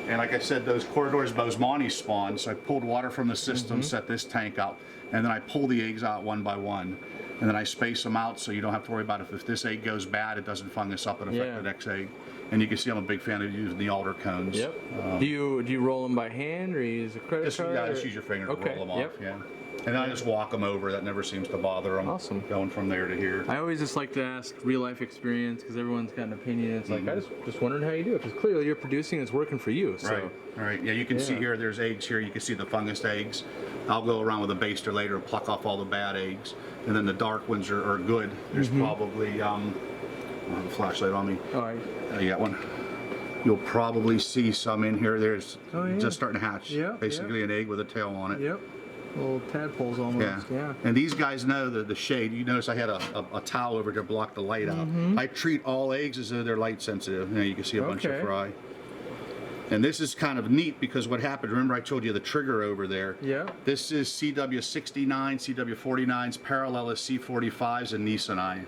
Speaker 1: And like I said, those corridors, Bosemani spawn. So I pulled water from the system, set this tank up, and then I pull the eggs out one by one. And then I space them out so you don't have to worry about if this egg goes bad, it doesn't fungus up and affect the next egg. And you can see I'm a big fan of using the alder cones.
Speaker 2: Yep. Do you roll them by hand or you use a credit card?
Speaker 1: Yeah, just use your finger to roll them off. Yeah. And then I just walk them over. That never seems to bother them.
Speaker 2: Awesome.
Speaker 1: Going from there to here.
Speaker 2: I always just like to ask real life experience because everyone's got an opinion. It's like I just wondered how you do it because clearly you're producing and it's working for you. So.
Speaker 1: Right. Yeah, you can see here. There's eggs here. You can see the fungus eggs. I'll go around with a baster later and pluck off all the bad eggs, and then the dark ones are good. There's probably I have a flashlight on me.
Speaker 2: All right.
Speaker 1: You got one. You'll probably see some in here. There's just starting to hatch. Basically an egg with a tail on it.
Speaker 2: Yep. Little tadpoles almost. Yeah.
Speaker 1: And these guys know the shade. You notice I had a towel over to block the light out. I treat all eggs as though they're light sensitive. You can see a bunch of fry. And this is kind of neat because what happened, remember I told you the trigger over there? Yeah. This is CW69, CW49s, Parallelis C45s, and Nisani.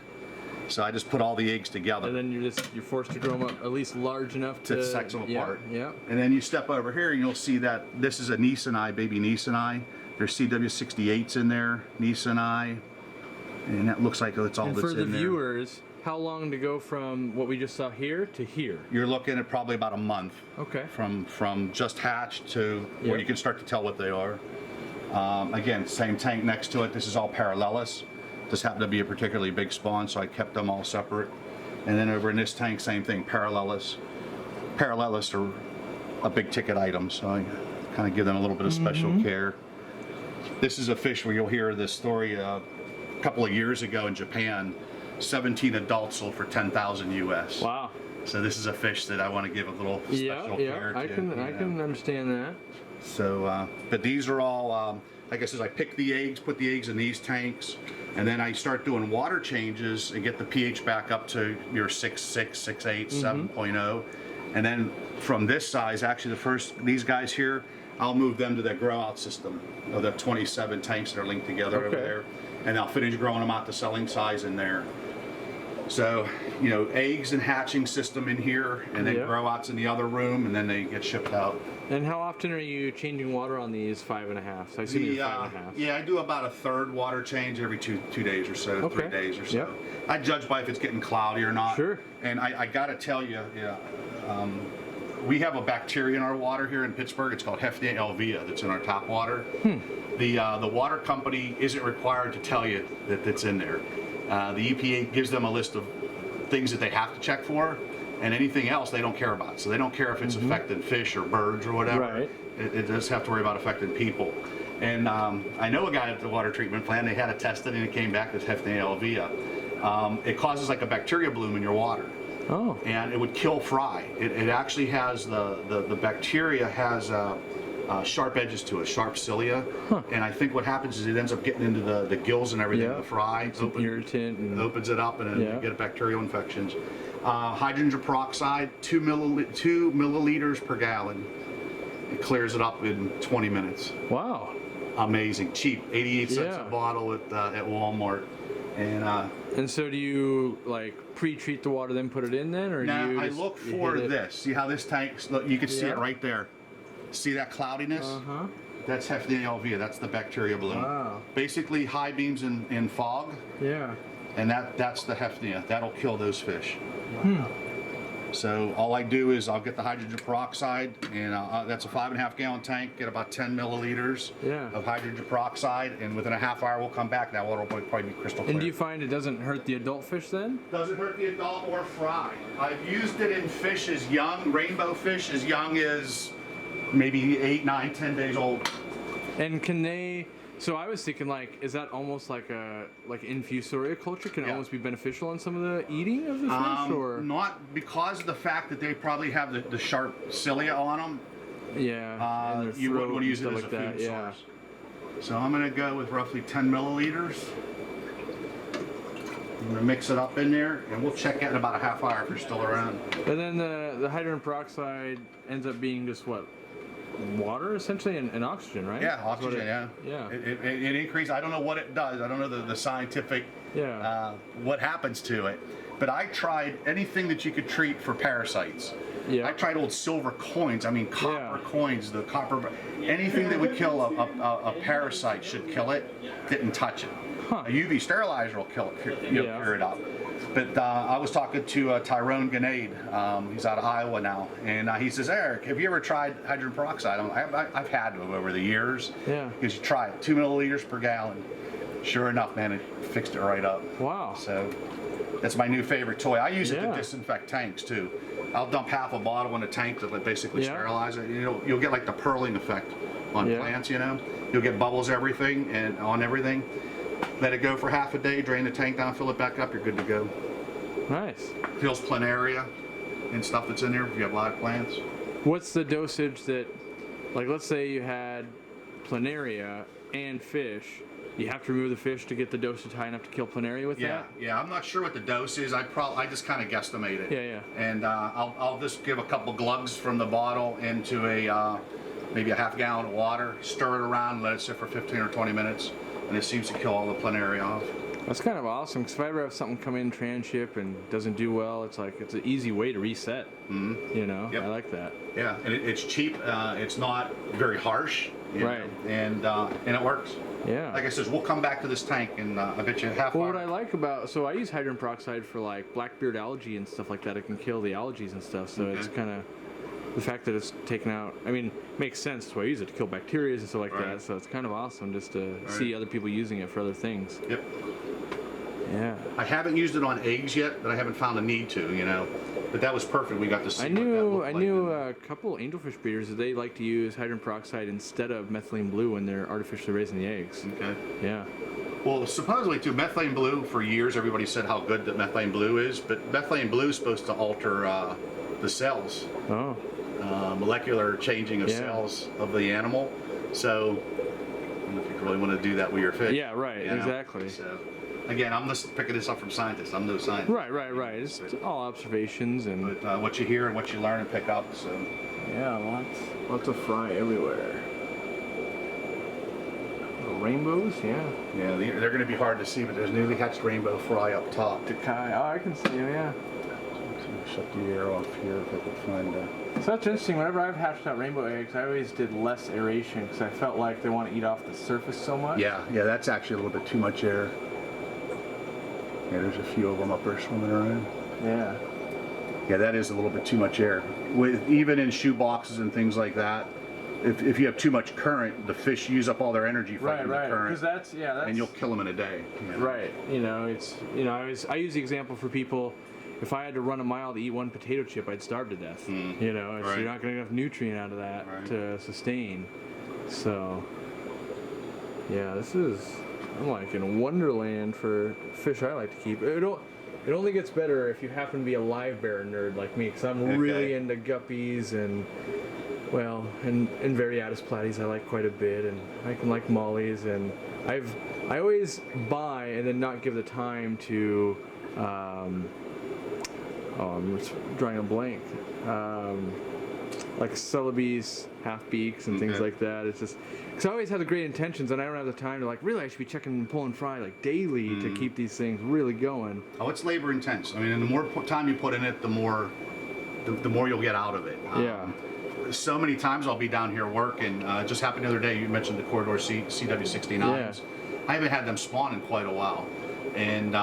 Speaker 1: So I just put all the eggs together.
Speaker 2: And then you're forced to grow them up at least large enough to
Speaker 1: sex them apart.
Speaker 2: Yeah.
Speaker 1: And then you step over here and you'll see that this is a Nisani, baby Nisani. There's CW68s in there, Nisani. And that looks like it's all that's in there.
Speaker 2: And for the viewers, how long to go from what we just saw here to here?
Speaker 1: You're looking at probably about a month.
Speaker 2: Okay.
Speaker 1: From just hatched to where you can start to tell what they are. Again, same tank next to it. This is all Parallelis. This happened to be a particularly big spawn, so I kept them all separate. And then over in this tank, same thing, Parallelis. Parallelis are a big ticket item, so kind of give them a little bit of special care. This is a fish where you'll hear this story a couple of years ago in Japan. 17 adults sold for 10,000 US.
Speaker 2: Wow.
Speaker 1: So this is a fish that I want to give a little special care to.
Speaker 2: I can understand that.
Speaker 1: So, but these are all, like I said, I pick the eggs, put the eggs in these tanks, and then I start doing water changes and get the pH back up to your 6.6, 6.8, 7.0. And then from this size, actually these guys here, I'll move them to the grow out system of the 27 tanks that are linked together over there. And I'll finish growing them out to selling size in there. So, you know, eggs and hatching system in here, and then grow outs in the other room, and then they get shipped out.
Speaker 2: And how often are you changing water on these 5.5s? I see you're 5.5.
Speaker 1: Yeah, I do about a third water change every two days or so, 3 days or so.
Speaker 2: Yep.
Speaker 1: I judge by if it's getting cloudy or not.
Speaker 2: Sure.
Speaker 1: And I got to tell you, we have a bacteria in our water here in Pittsburgh. It's called Hefnia elvia that's in our tap water. The water company isn't required to tell you that it's in there. The EPA gives them a list of things that they have to check for, and anything else they don't care about. So they don't care if it's affecting fish or birds or whatever.
Speaker 2: Right.
Speaker 1: It does have to worry about affecting people. And I know a guy at the water treatment plant, they had it tested and it came back as Hefnia elvia. It causes like a bacteria bloom in your water.
Speaker 2: Oh.
Speaker 1: And it would kill fry. It actually has, the bacteria has sharp edges to it, sharp cilia. And I think what happens is it ends up getting into the gills and everything of the fry.
Speaker 2: Irritant. And
Speaker 1: Opens it up and then you get bacterial infections. Hydrogen peroxide, 2 milliliters per gallon. It clears it up in 20 minutes.
Speaker 2: Wow.
Speaker 1: Amazing, cheap, 88 cents a bottle at Walmart.
Speaker 2: And so do you like pre-treat the water, then put it in then, or
Speaker 1: now
Speaker 2: do you
Speaker 1: I
Speaker 2: just
Speaker 1: look for this. See how this tank? Look, you can see it right there. See that cloudiness? That's Hefnia elvia. That's the bacteria bloom.
Speaker 2: Wow.
Speaker 1: Basically, high beams in fog.
Speaker 2: Yeah.
Speaker 1: And that's the Hefnia. That'll kill those fish. So all I do is I'll get the hydrogen peroxide, and that's a 5.5 gallon tank. Get about 10 milliliters of hydrogen peroxide, and within a half hour we'll come back. That water will probably be crystal clear.
Speaker 2: And do you find it doesn't hurt the adult fish then?
Speaker 1: Doesn't hurt the adult or fry. I've used it in fish as young, rainbow fish as young as maybe 8, 9, 10 days old.
Speaker 2: And can they? So I was thinking, like, is that almost like infusoria culture? Can it almost be beneficial on some of the eating of the fish, or
Speaker 1: not because of the fact that they probably have the sharp cilia on them.
Speaker 2: Yeah. And their
Speaker 1: You wouldn't want to use it
Speaker 2: throat
Speaker 1: as
Speaker 2: and
Speaker 1: a
Speaker 2: stuff like
Speaker 1: food
Speaker 2: that,
Speaker 1: source. So I'm going to go with roughly 10 milliliters. I'm going to mix it up in there, and we'll check it in about a half hour if you're still around.
Speaker 2: And then the hydrogen peroxide ends up being just what? Water essentially and oxygen, right?
Speaker 1: Yeah, oxygen.
Speaker 2: Yeah.
Speaker 1: It increases. I don't know what it does. I don't know the scientific. What happens to it? But I tried anything that you could treat for parasites.
Speaker 2: Yeah.
Speaker 1: I tried old silver coins. I mean copper coins. The copper. Anything that would kill a parasite should kill it. Didn't touch it. A UV sterilizer will kill it. Cure it up. But I was talking to Tyrone Grenade. He's out of Iowa now, and he says, "Eric, have you ever tried hydrogen peroxide?" I've had them over the years.
Speaker 2: Yeah.
Speaker 1: Because you try it, 2 milliliters per gallon. Sure enough, man, it fixed it right up.
Speaker 2: Wow.
Speaker 1: So that's my new favorite toy. I use it to disinfect tanks too. I'll dump half a bottle in a tank to basically sterilize it. You'll get like the pearling effect on plants. You'll get bubbles on everything. Let it go for half a day, drain the tank down, fill it back up, you're good to go.
Speaker 2: Nice.
Speaker 1: Kills planaria and stuff that's in there if you have live plants.
Speaker 2: What's the dosage that, like, let's say you had planaria and fish, you have to remove the fish to get the dosage high enough to kill planaria with that?
Speaker 1: Yeah, I'm not sure what the dose is. I just kind of guesstimate it.
Speaker 2: Yeah.
Speaker 1: And I'll just give a couple glugs from the bottle into maybe a half gallon of water, stir it around, let it sit for 15 or 20 minutes. And it seems to kill all the planaria off.
Speaker 2: That's kind of awesome, because if I ever have something come in transship and doesn't do well, it's like it's an easy way to reset. I like that.
Speaker 1: Yeah, and it's cheap. It's not very harsh.
Speaker 2: Right.
Speaker 1: And it works.
Speaker 2: Yeah.
Speaker 1: Like I said, we'll come back to this tank and I bet you half.
Speaker 2: Well, what I like about I use hydrogen peroxide for like blackbeard algae and stuff like that. It can kill the algae and stuff. So it's kind of. The fact that it's taken out, makes sense. That's why I use it to kill bacteria and stuff like that. So it's kind of awesome just to see other people using it for other things.
Speaker 1: Yep.
Speaker 2: Yeah.
Speaker 1: I haven't used it on eggs yet, but I haven't found a need to, you know. But that was perfect. We got to see.
Speaker 2: I knew a couple angelfish breeders that they like to use hydrogen peroxide instead of methylene blue when they're artificially raising the eggs.
Speaker 1: Okay.
Speaker 2: Yeah.
Speaker 1: Well, supposedly too, methylene blue, for years everybody said how good that methylene blue is, but methylene blue is supposed to alter the cells,
Speaker 2: Oh.
Speaker 1: molecular changing of
Speaker 2: Yeah.
Speaker 1: cells of the animal. So, I don't know if you really want to do that with your fish.
Speaker 2: Yeah, right,
Speaker 1: you know?
Speaker 2: exactly.
Speaker 1: So, again, I'm just picking this up from scientists. I'm no scientist.
Speaker 2: Right. It's all observations and
Speaker 1: But what you hear and what you learn and pick up. So,
Speaker 2: yeah, lots of fry everywhere. Rainbows, yeah.
Speaker 1: yeah, they're going to be hard to see, but there's newly hatched rainbow fry up top.
Speaker 2: Kai, oh, I can see them, yeah.
Speaker 1: Shut the air off here if I could find
Speaker 2: So that's interesting. Whenever I've hatched out rainbow eggs, I always did less aeration because I felt like they want to eat off the surface so much.
Speaker 1: Yeah, that's actually a little bit too much air. Yeah, there's a few of them up there swimming around.
Speaker 2: Yeah.
Speaker 1: Yeah, that is a little bit too much air. Even in shoe boxes and things like that, if you have too much current, the fish use up all their energy fighting the current.
Speaker 2: Because that's
Speaker 1: and you'll kill them in a day. You know?
Speaker 2: Right. I use the example for people. If I had to run a mile to eat one potato chip, I'd starve to death. So
Speaker 1: Right.
Speaker 2: you're not getting enough nutrient out of that
Speaker 1: Right.
Speaker 2: to sustain. So, yeah, I'm like in a wonderland for fish I like to keep. It only gets better if you happen to be a live bear nerd like me, because I'm really into guppies and, well, and Variatus platies I like quite a bit, and I can like mollies, and I always buy and then not give the time to, I'm just drawing a blank, like Celebes, half beaks, and things like that. It's just because I always have the great intentions, and I don't have the time to really I should be checking and pulling fry like daily to keep these things really going.
Speaker 1: Oh, it's labor intense. I mean, and the more time you put in it, the more you'll get out of it.
Speaker 2: Yeah.
Speaker 1: So many times I'll be down here working. Just happened the other day. You mentioned the Corridor CW69s.
Speaker 2: Yeah.
Speaker 1: I haven't had them spawn in quite a while, and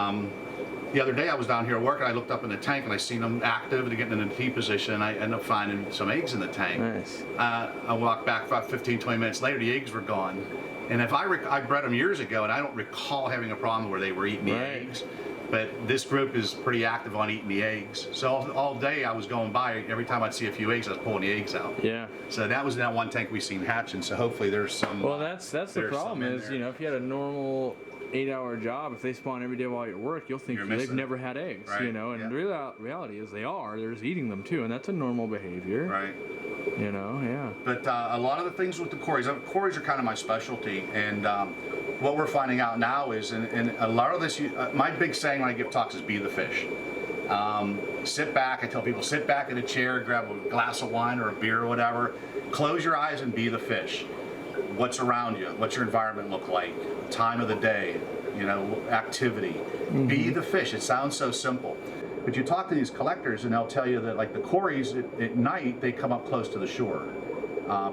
Speaker 1: the other day I was down here working. I looked up in the tank and I seen them active and getting in a T position. And I ended up finding some eggs in the tank.
Speaker 2: Nice.
Speaker 1: I walked back about 15, 20 minutes later. The eggs were gone. And if I bred them years ago, and I don't recall having a problem where they were eating the eggs. But this group is pretty active on eating the eggs. So all day I was going by. Every time I'd see a few eggs, I was pulling the eggs out.
Speaker 2: Yeah.
Speaker 1: So that was that one tank we seen hatching. So hopefully there's some.
Speaker 2: Well, that's the problem is,
Speaker 1: there.
Speaker 2: if you had a normal 8-hour job, if they spawn every day while you're at work, you'll think they've never had eggs,
Speaker 1: Right.
Speaker 2: and the reality is they are. They're just eating them too, and that's a normal behavior.
Speaker 1: Right.
Speaker 2: Yeah.
Speaker 1: But a lot of the things with the Corys are kind of my specialty, and what we're finding out now is, and a lot of this, my big saying when I give talks is be the fish. Sit back, I tell people, sit back in a chair, grab a glass of wine or a beer or whatever, close your eyes and be the fish. What's around you? What's your environment look like? Time of the day, activity. Be the fish. It sounds so simple. But you talk to these collectors and they'll tell you that like the Corys at night, they come up close to the shore.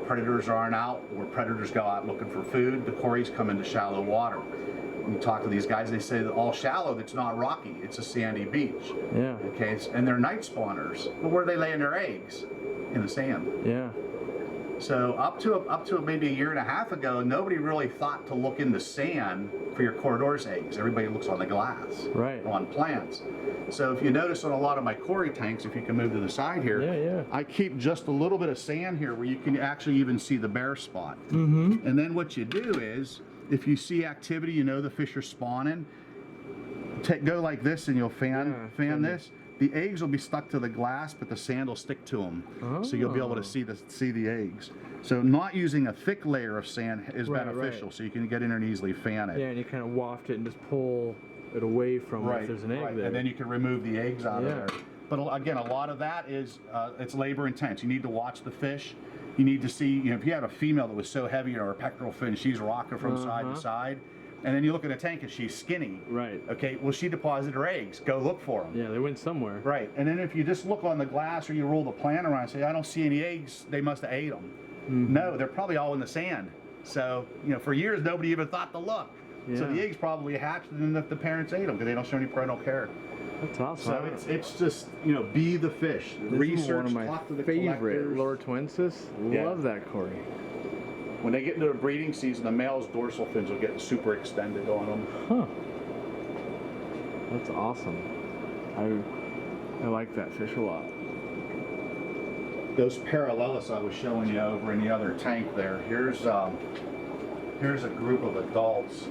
Speaker 1: Predators aren't out, where predators go out looking for food. The Corys come into shallow water. When you talk to these guys, they say that all shallow, that's not rocky, it's a sandy beach.
Speaker 2: Yeah.
Speaker 1: Okay, and they're night spawners. But where are they laying their eggs? In the sand.
Speaker 2: Yeah.
Speaker 1: So up to maybe a year and a half ago, nobody really thought to look in the sand for your Corridor's eggs. Everybody looks on the glass,
Speaker 2: Right.
Speaker 1: on plants. So if you notice on a lot of my Cory tanks, if you can move to the side here,
Speaker 2: Yeah.
Speaker 1: I keep just a little bit of sand here where you can actually even see the bare spot. And then what you do is, if you see activity, the fish are spawning, go like this and you'll fan this. The eggs will be stuck to the glass, but the sand will stick to them. So you'll be able to see the eggs. So not using a thick layer of sand is beneficial, so you can get in there and easily fan it.
Speaker 2: Yeah, and you kind of waft it and just pull it away from if there's an egg there.
Speaker 1: And then you can remove the eggs out of there. But again, a lot of that is, it's labor intense. You need to watch the fish. You need to see, if you have a female that was so heavy, or her pectoral fin, she's rocking from side to side. And then you look at a tank and she's skinny.
Speaker 2: Right.
Speaker 1: Okay, well, she deposited her eggs. Go look for them.
Speaker 2: Yeah, they went somewhere.
Speaker 1: Right. And then if you just look on the glass or you roll the plant around and say, I don't see any eggs, they must have ate them. No, they're probably all in the sand. So, for years, nobody even thought to look. So the eggs probably hatched and then the parents ate them because they don't show any parental care.
Speaker 2: That's awesome.
Speaker 1: So it's just, be the fish.
Speaker 2: This
Speaker 1: Research,
Speaker 2: is one of my
Speaker 1: talk to the
Speaker 2: favorite
Speaker 1: collectors.
Speaker 2: Lower Twinsis.
Speaker 1: Yeah.
Speaker 2: Love that Cory.
Speaker 1: When they get into the breeding season, the male's dorsal fins will get super extended on them.
Speaker 2: Huh. That's awesome. I like that fish a lot.
Speaker 1: Those parallelis I was showing you over in the other tank there. Here's a group of adults.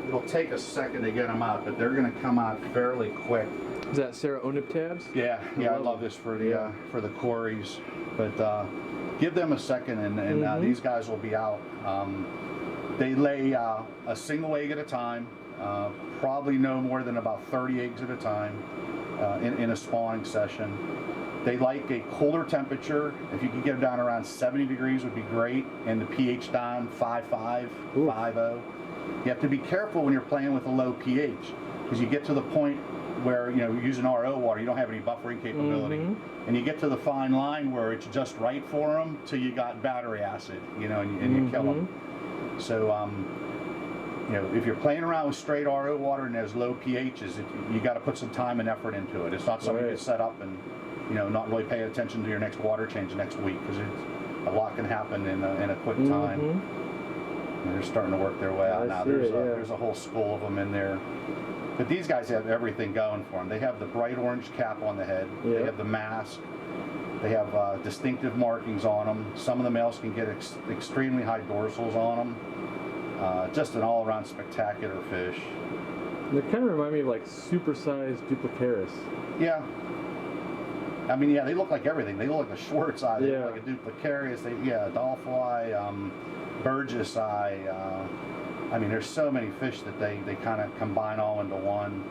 Speaker 1: It'll take a second to get them out, but they're going to come out fairly quick.
Speaker 2: Is that Sarah Oniptabs?
Speaker 1: Yeah, I love this for the cories. But give them a second, and these guys will be out. They lay a single egg at a time, probably no more than about 30 eggs at a time in a spawning session. They like a cooler temperature. If you could get them down around 70 degrees would be great, and the pH down 5.5, 5.0. You have to be careful when you're playing with a low pH, because you get to the point where, you know, you're using RO water, you don't have any buffering capability, and you get to the fine line where it's just right for them till you got battery acid, you know, and you kill them. So, you know, if you're playing around with straight RO water and there's low pHs, you got to put some time and effort into it. It's not something you can set up and, you know, not really pay attention to your next water change next week, because a lot can happen in a quick time. And they're starting to work their way out now. There's a whole school of them in there. But these guys have everything going for them. They have the bright orange cap on the head. They have the mask. They have distinctive markings on them. Some of the males can get extremely high dorsals on them. Just an all-around spectacular fish.
Speaker 2: They kind of remind me of like super-sized Duplicaris.
Speaker 1: Yeah. I mean, yeah, they look like everything. They look like a Schwartz eye. They look like a Duplicaris. Dolphin, Burgess eye. I mean, there's so many fish that they kind of combine all into one.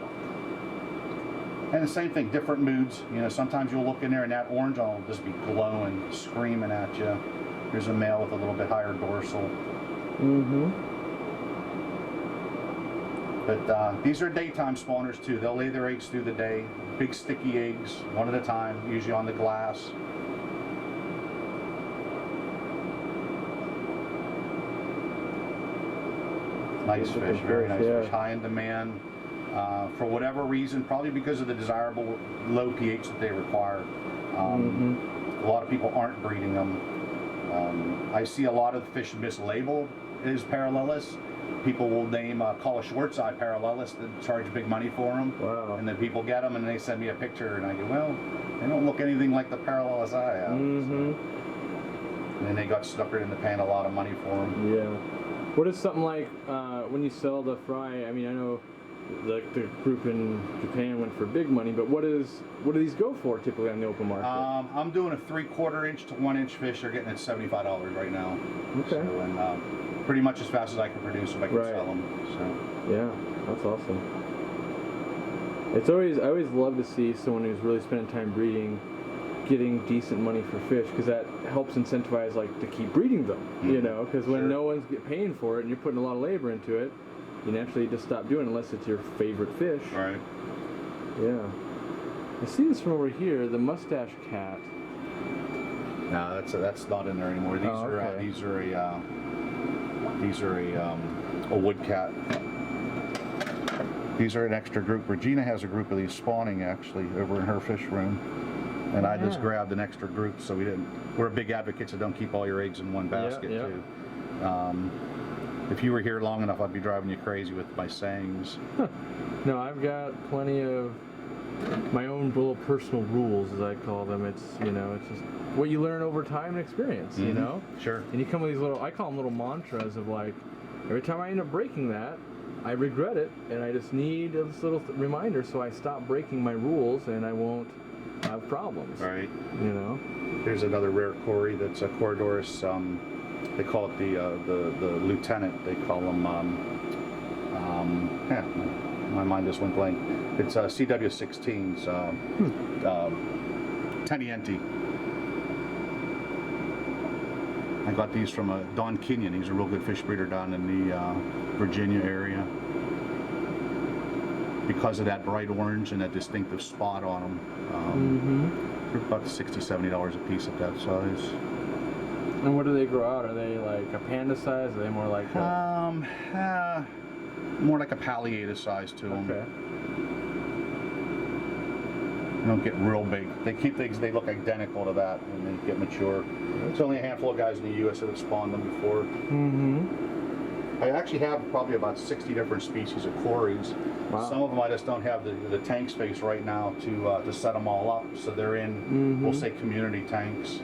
Speaker 1: And the same thing, different moods. You know, sometimes you'll look in there and that orange will just be glowing, screaming at you. Here's a male with a little bit higher dorsal. But these are daytime spawners too. They'll lay their eggs through the day. Big sticky eggs, one at a time, usually on the glass. Nice fish, very nice fish, high in demand. For whatever reason, probably because of the desirable low pH that they require. A lot of people aren't breeding them. I see a lot of the fish mislabeled as parallelis. People will call a Schwartz eye parallelis and charge big money for them. Wow. And then people get them and they send me a picture and I go, well, they don't look anything like the parallelis I have. So. And they got suckered into paying a lot of money for them.
Speaker 2: Yeah. What is something like when you sell the fry? I mean, I know like the group in Japan went for big money, but what do these go for typically on the open market?
Speaker 1: I'm doing a 3/4 inch to 1 inch fish. They're getting at $75 right now. Okay. So, and pretty much as fast as I can produce them, I can sell them. So.
Speaker 2: Yeah, that's awesome. I always love to see someone who's really spending time breeding, getting decent money for fish, because that helps incentivize like to keep breeding them. You know, because when no one's paying for it and you're putting a lot of labor into it, you naturally just stop doing it unless it's your favorite fish.
Speaker 1: Right. Yeah.
Speaker 2: I see this from over here, the mustache cat.
Speaker 1: No, that's not in there anymore. These are a wood cat. These are an extra group. Regina has a group of these spawning actually over in her fish room. And I just grabbed an extra group, so we're big advocates of don't keep all your eggs in one basket too. If you were here long enough, I'd be driving you crazy with my sayings.
Speaker 2: No, I've got plenty of my own little personal rules, as I call them. It's, you know, it's just what you learn over time and experience, you know?
Speaker 1: Sure.
Speaker 2: And you come with these little, I call them little mantras of like, every time I end up breaking that, I regret it, and I just need this little reminder so I stop breaking my rules and I won't have problems.
Speaker 1: Right.
Speaker 2: You know? Here's
Speaker 1: another rare cory that's a Corydoras. They call it the lieutenant. They call them. My mind just went blank. It's CW16s. Teniente. I got these from Don Kenyon. He's a real good fish breeder down in the Virginia area. Because of that bright orange and that distinctive spot on them. They're about $60, $70 a piece at that size.
Speaker 2: And what do they grow out? Are they like a panda size? Are they more like a...
Speaker 1: more like a palliative size to them.
Speaker 2: Okay.
Speaker 1: They don't get real big. They keep things, they look identical to that when they get mature. There's only a handful of guys in the U.S. that have spawned them before. I actually have probably about 60 different species of cories.
Speaker 2: Wow.
Speaker 1: Some of them I just don't have the tank space right now to set them all up. So they're in, we'll say, community tanks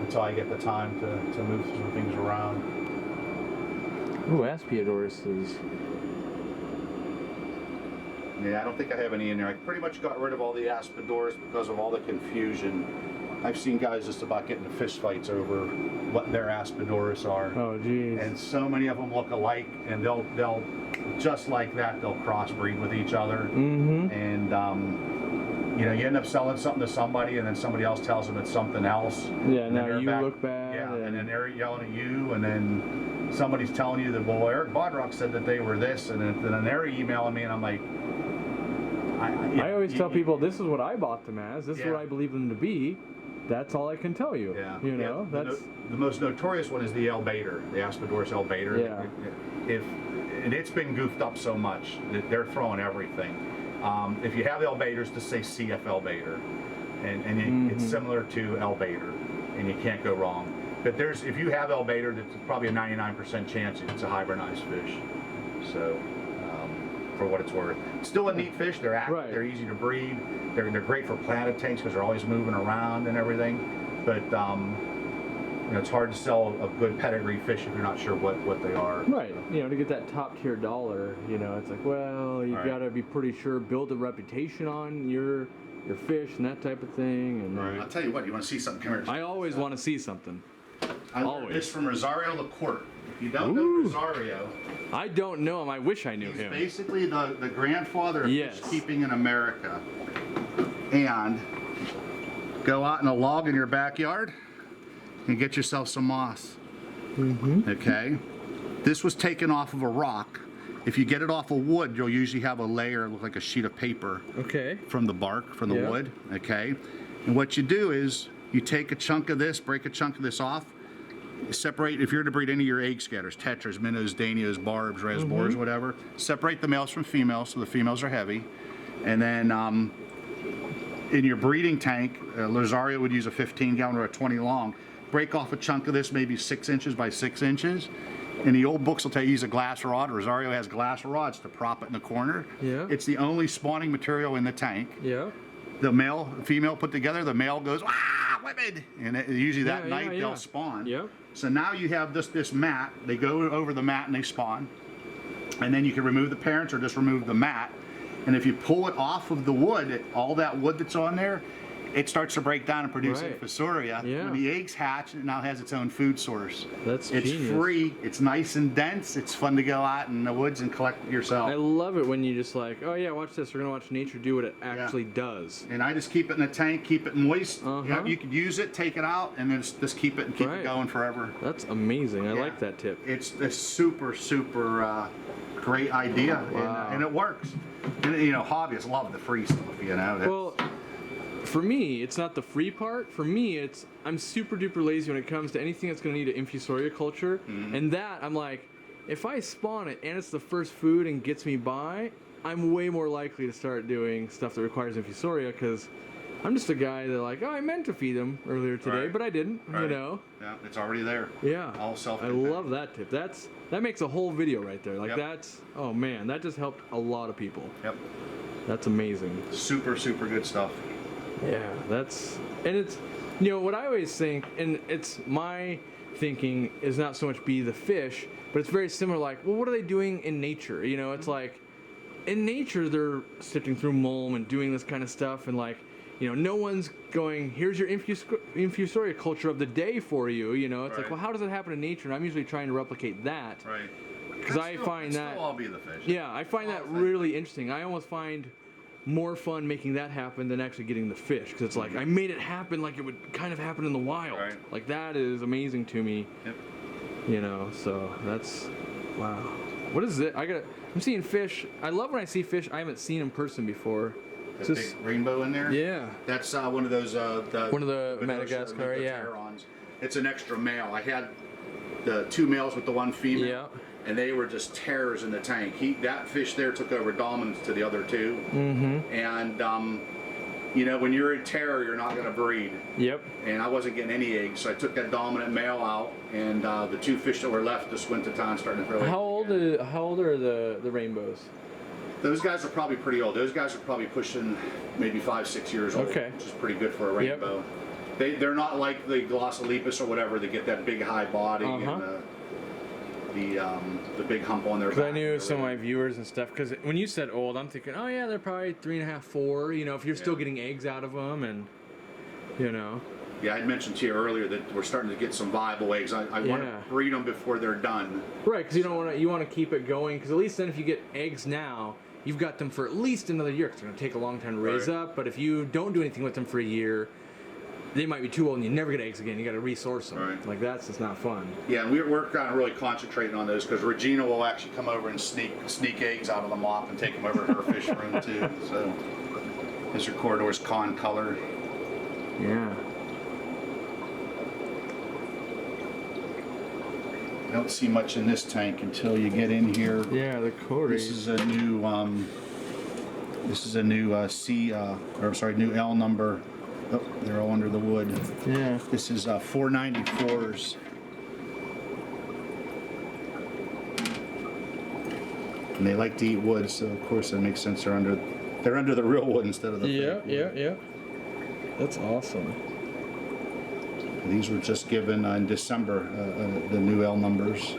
Speaker 1: until I get the time to move some things around.
Speaker 2: Ooh, Aspiodorus is.
Speaker 1: Yeah, I don't think I have any in there. I pretty much got rid of all the Aspiodorus because of all the confusion. I've seen guys just about getting into fist fights over what their Aspiodorus are.
Speaker 2: Oh, geez.
Speaker 1: And so many of them look alike, and they'll just like that, they'll crossbreed with each other.
Speaker 2: Mm-hmm.
Speaker 1: And you know, you end up selling something to somebody, and then somebody else tells them it's something else.
Speaker 2: Yeah,
Speaker 1: and
Speaker 2: now
Speaker 1: then
Speaker 2: you
Speaker 1: they're
Speaker 2: look bad.
Speaker 1: Yeah, and then they're yelling at you, and then somebody's telling you that, well, Eric Bodrock said that they were this, and then they're emailing me, and I'm like,
Speaker 2: I always tell people, this is what I bought them as. This is
Speaker 1: Yeah.
Speaker 2: what I believe them to be. That's all I can tell you.
Speaker 1: Yeah.
Speaker 2: You know,
Speaker 1: Yeah,
Speaker 2: that's.
Speaker 1: the most notorious one is the L Bader, the Aspiodorus L Bader.
Speaker 2: Yeah.
Speaker 1: And it's been goofed up so much that they're throwing everything. If you have L Baders, just say CF L Bader, and it's similar to L Bader, and you can't go wrong. But if you have L Bader, there's probably a 99% chance it's a hybridized fish. So. For what it's worth, still a neat fish. They're active.
Speaker 2: Right.
Speaker 1: They're easy to breed. They're great for planted tanks because they're always moving around and everything. But you know, it's hard to sell a good pedigree fish if you're not sure what they are.
Speaker 2: Right. You know, to get that top tier dollar, you know, it's like, well, you
Speaker 1: Right.
Speaker 2: got to be pretty sure, build a reputation on your fish and that type of thing. And
Speaker 1: I'll tell you what. You want to see something? Come here.
Speaker 2: I always want to see something.
Speaker 1: I learned
Speaker 2: always.
Speaker 1: this from Rosario LaCourte. If you don't know Rosario,
Speaker 2: I don't know him. I wish I knew
Speaker 1: he's
Speaker 2: him.
Speaker 1: basically the grandfather of
Speaker 2: Yes.
Speaker 1: fish keeping in America. And go out in a log in your backyard and get yourself some moss. Okay? This was taken off of a rock. If you get it off of wood, you'll usually have a layer, look like a sheet of paper
Speaker 2: Okay.
Speaker 1: from the bark, from the
Speaker 2: Yeah.
Speaker 1: wood. Okay? And what you do is you take a chunk of this, break a chunk of this off, separate, if you're to breed any of your egg scatters, tetras, minnows, danios, barbs, reservoirs, whatever, separate the males from females so the females are heavy. And then in your breeding tank, Rosario would use a 15 gallon or a 20 long. Break off a chunk of this, maybe 6 inches by 6 inches. And the old books will tell you use a glass rod. Rosario has glass rods to prop it in the corner.
Speaker 2: Yeah.
Speaker 1: It's the only spawning material in the tank.
Speaker 2: Yeah.
Speaker 1: The male, female put together, the male goes, ah, women! And usually that
Speaker 2: Yeah,
Speaker 1: night
Speaker 2: yeah.
Speaker 1: they'll spawn.
Speaker 2: Yep.
Speaker 1: So now you have this mat, they go over the mat and they spawn. And then you can remove the parents or just remove the mat. And if you pull it off of the wood, all that wood that's on there, it starts to break down and produce
Speaker 2: Right.
Speaker 1: infusoria.
Speaker 2: Yeah.
Speaker 1: When the eggs hatch, it now has its own food source.
Speaker 2: That's
Speaker 1: It's
Speaker 2: genius.
Speaker 1: free, it's nice and dense, it's fun to go out in the woods and collect yourself.
Speaker 2: I love it when you just like, oh yeah, watch this. We're gonna watch nature do what it actually does.
Speaker 1: And I just keep it in the tank, keep it moist.
Speaker 2: Uh-huh.
Speaker 1: You could use it, take it out, and then just keep it and keep
Speaker 2: Right.
Speaker 1: it going forever.
Speaker 2: That's amazing. I
Speaker 1: Yeah.
Speaker 2: like that tip.
Speaker 1: It's a super great idea,
Speaker 2: Wow.
Speaker 1: and it works. And, you know, hobbyists love the free stuff. You know.
Speaker 2: Well, for me, it's not the free part. For me, it's I'm super duper lazy when it comes to anything that's going to need an infusoria culture. And that, I'm like, if I spawn it and it's the first food and gets me by, I'm way more likely to start doing stuff that requires infusoria because I'm just a guy that like, oh, I meant to feed them earlier today,
Speaker 1: Right.
Speaker 2: but I didn't, you
Speaker 1: Right.
Speaker 2: know?
Speaker 1: Yeah, it's already there.
Speaker 2: Yeah.
Speaker 1: All
Speaker 2: I
Speaker 1: self-contained.
Speaker 2: love that tip. That makes a whole video right there. Like
Speaker 1: Yep.
Speaker 2: that's, oh man, that just helped a lot of people.
Speaker 1: Yep.
Speaker 2: That's amazing.
Speaker 1: Super good stuff.
Speaker 2: Yeah, that's, and it's, you know, what I always think, and it's my thinking is not so much be the fish, but it's very similar, like, well, what are they doing in nature? You know, it's like, in nature, they're sifting through mulm and doing this kind of stuff, and like, you know, no one's going, here's your infusoria culture of the day for you, you know, it's like,
Speaker 1: Right.
Speaker 2: well, how does it happen in nature? And I'm usually trying to replicate that.
Speaker 1: Right.
Speaker 2: Because I find that,
Speaker 1: Still all be the fish.
Speaker 2: yeah, I find that really interesting. I almost find more fun making that happen than actually getting the fish, because it's like I made it happen like it would kind of happen in the wild.
Speaker 1: Right.
Speaker 2: Like that is amazing to me.
Speaker 1: Yep.
Speaker 2: You know, so that's wow. What is it? I'm seeing fish. I love when I see fish I haven't seen in person before.
Speaker 1: The big rainbow in there.
Speaker 2: Yeah.
Speaker 1: That's one of those.
Speaker 2: One of the Madagascar, yeah.
Speaker 1: Pterons. It's an extra male. I had the 2 males with the 1 female.
Speaker 2: Yeah.
Speaker 1: And they were just terrors in the tank. That fish there took over dominance to the other 2.
Speaker 2: Mm-hmm.
Speaker 1: And you know, when you're in terror, you're not going to breed.
Speaker 2: Yep.
Speaker 1: And I wasn't getting any eggs, so I took that dominant male out, and the 2 fish that were left just went to town, starting to throw eggs.
Speaker 2: How old are the rainbows?
Speaker 1: Those guys are probably pretty old. Those guys are probably pushing maybe 5-6 years old,
Speaker 2: Okay.
Speaker 1: which is pretty good for a rainbow. They're not like the Glossoplepus or whatever. They get that big high body and the big hump on their back.
Speaker 2: Because I knew some of my viewers and stuff. Because when you said old, I'm thinking, oh yeah, they're probably 3.5, 4. You know, if you're still getting eggs out of them, and you know.
Speaker 1: Yeah, I mentioned to you earlier that we're starting to get some viable eggs. I want to breed them before they're done.
Speaker 2: Right, because you don't want to. You want to keep it going. Because at least then, if you get eggs now, you've got them for at least another year. Because it's going to take a long time to raise up. But if you don't do anything with them for a year, they might be too old and you never get eggs again. You got to resource them.
Speaker 1: Right.
Speaker 2: Like that's just not fun.
Speaker 1: Yeah, and we're kind of really concentrating on those because Regina will actually come over and sneak eggs out of the mop and take them over to her fish room too. So this is Corridor's con color.
Speaker 2: Yeah.
Speaker 1: I don't see much in this tank until you get in here.
Speaker 2: Yeah, the Cory.
Speaker 1: This is a new new L number. Oh, they're all under the wood.
Speaker 2: Yeah.
Speaker 1: This is 494s. And they like to eat wood, so of course that makes sense. They're under the real wood instead of the fake wood.
Speaker 2: Yeah. That's awesome.
Speaker 1: These were just given in December, the new L numbers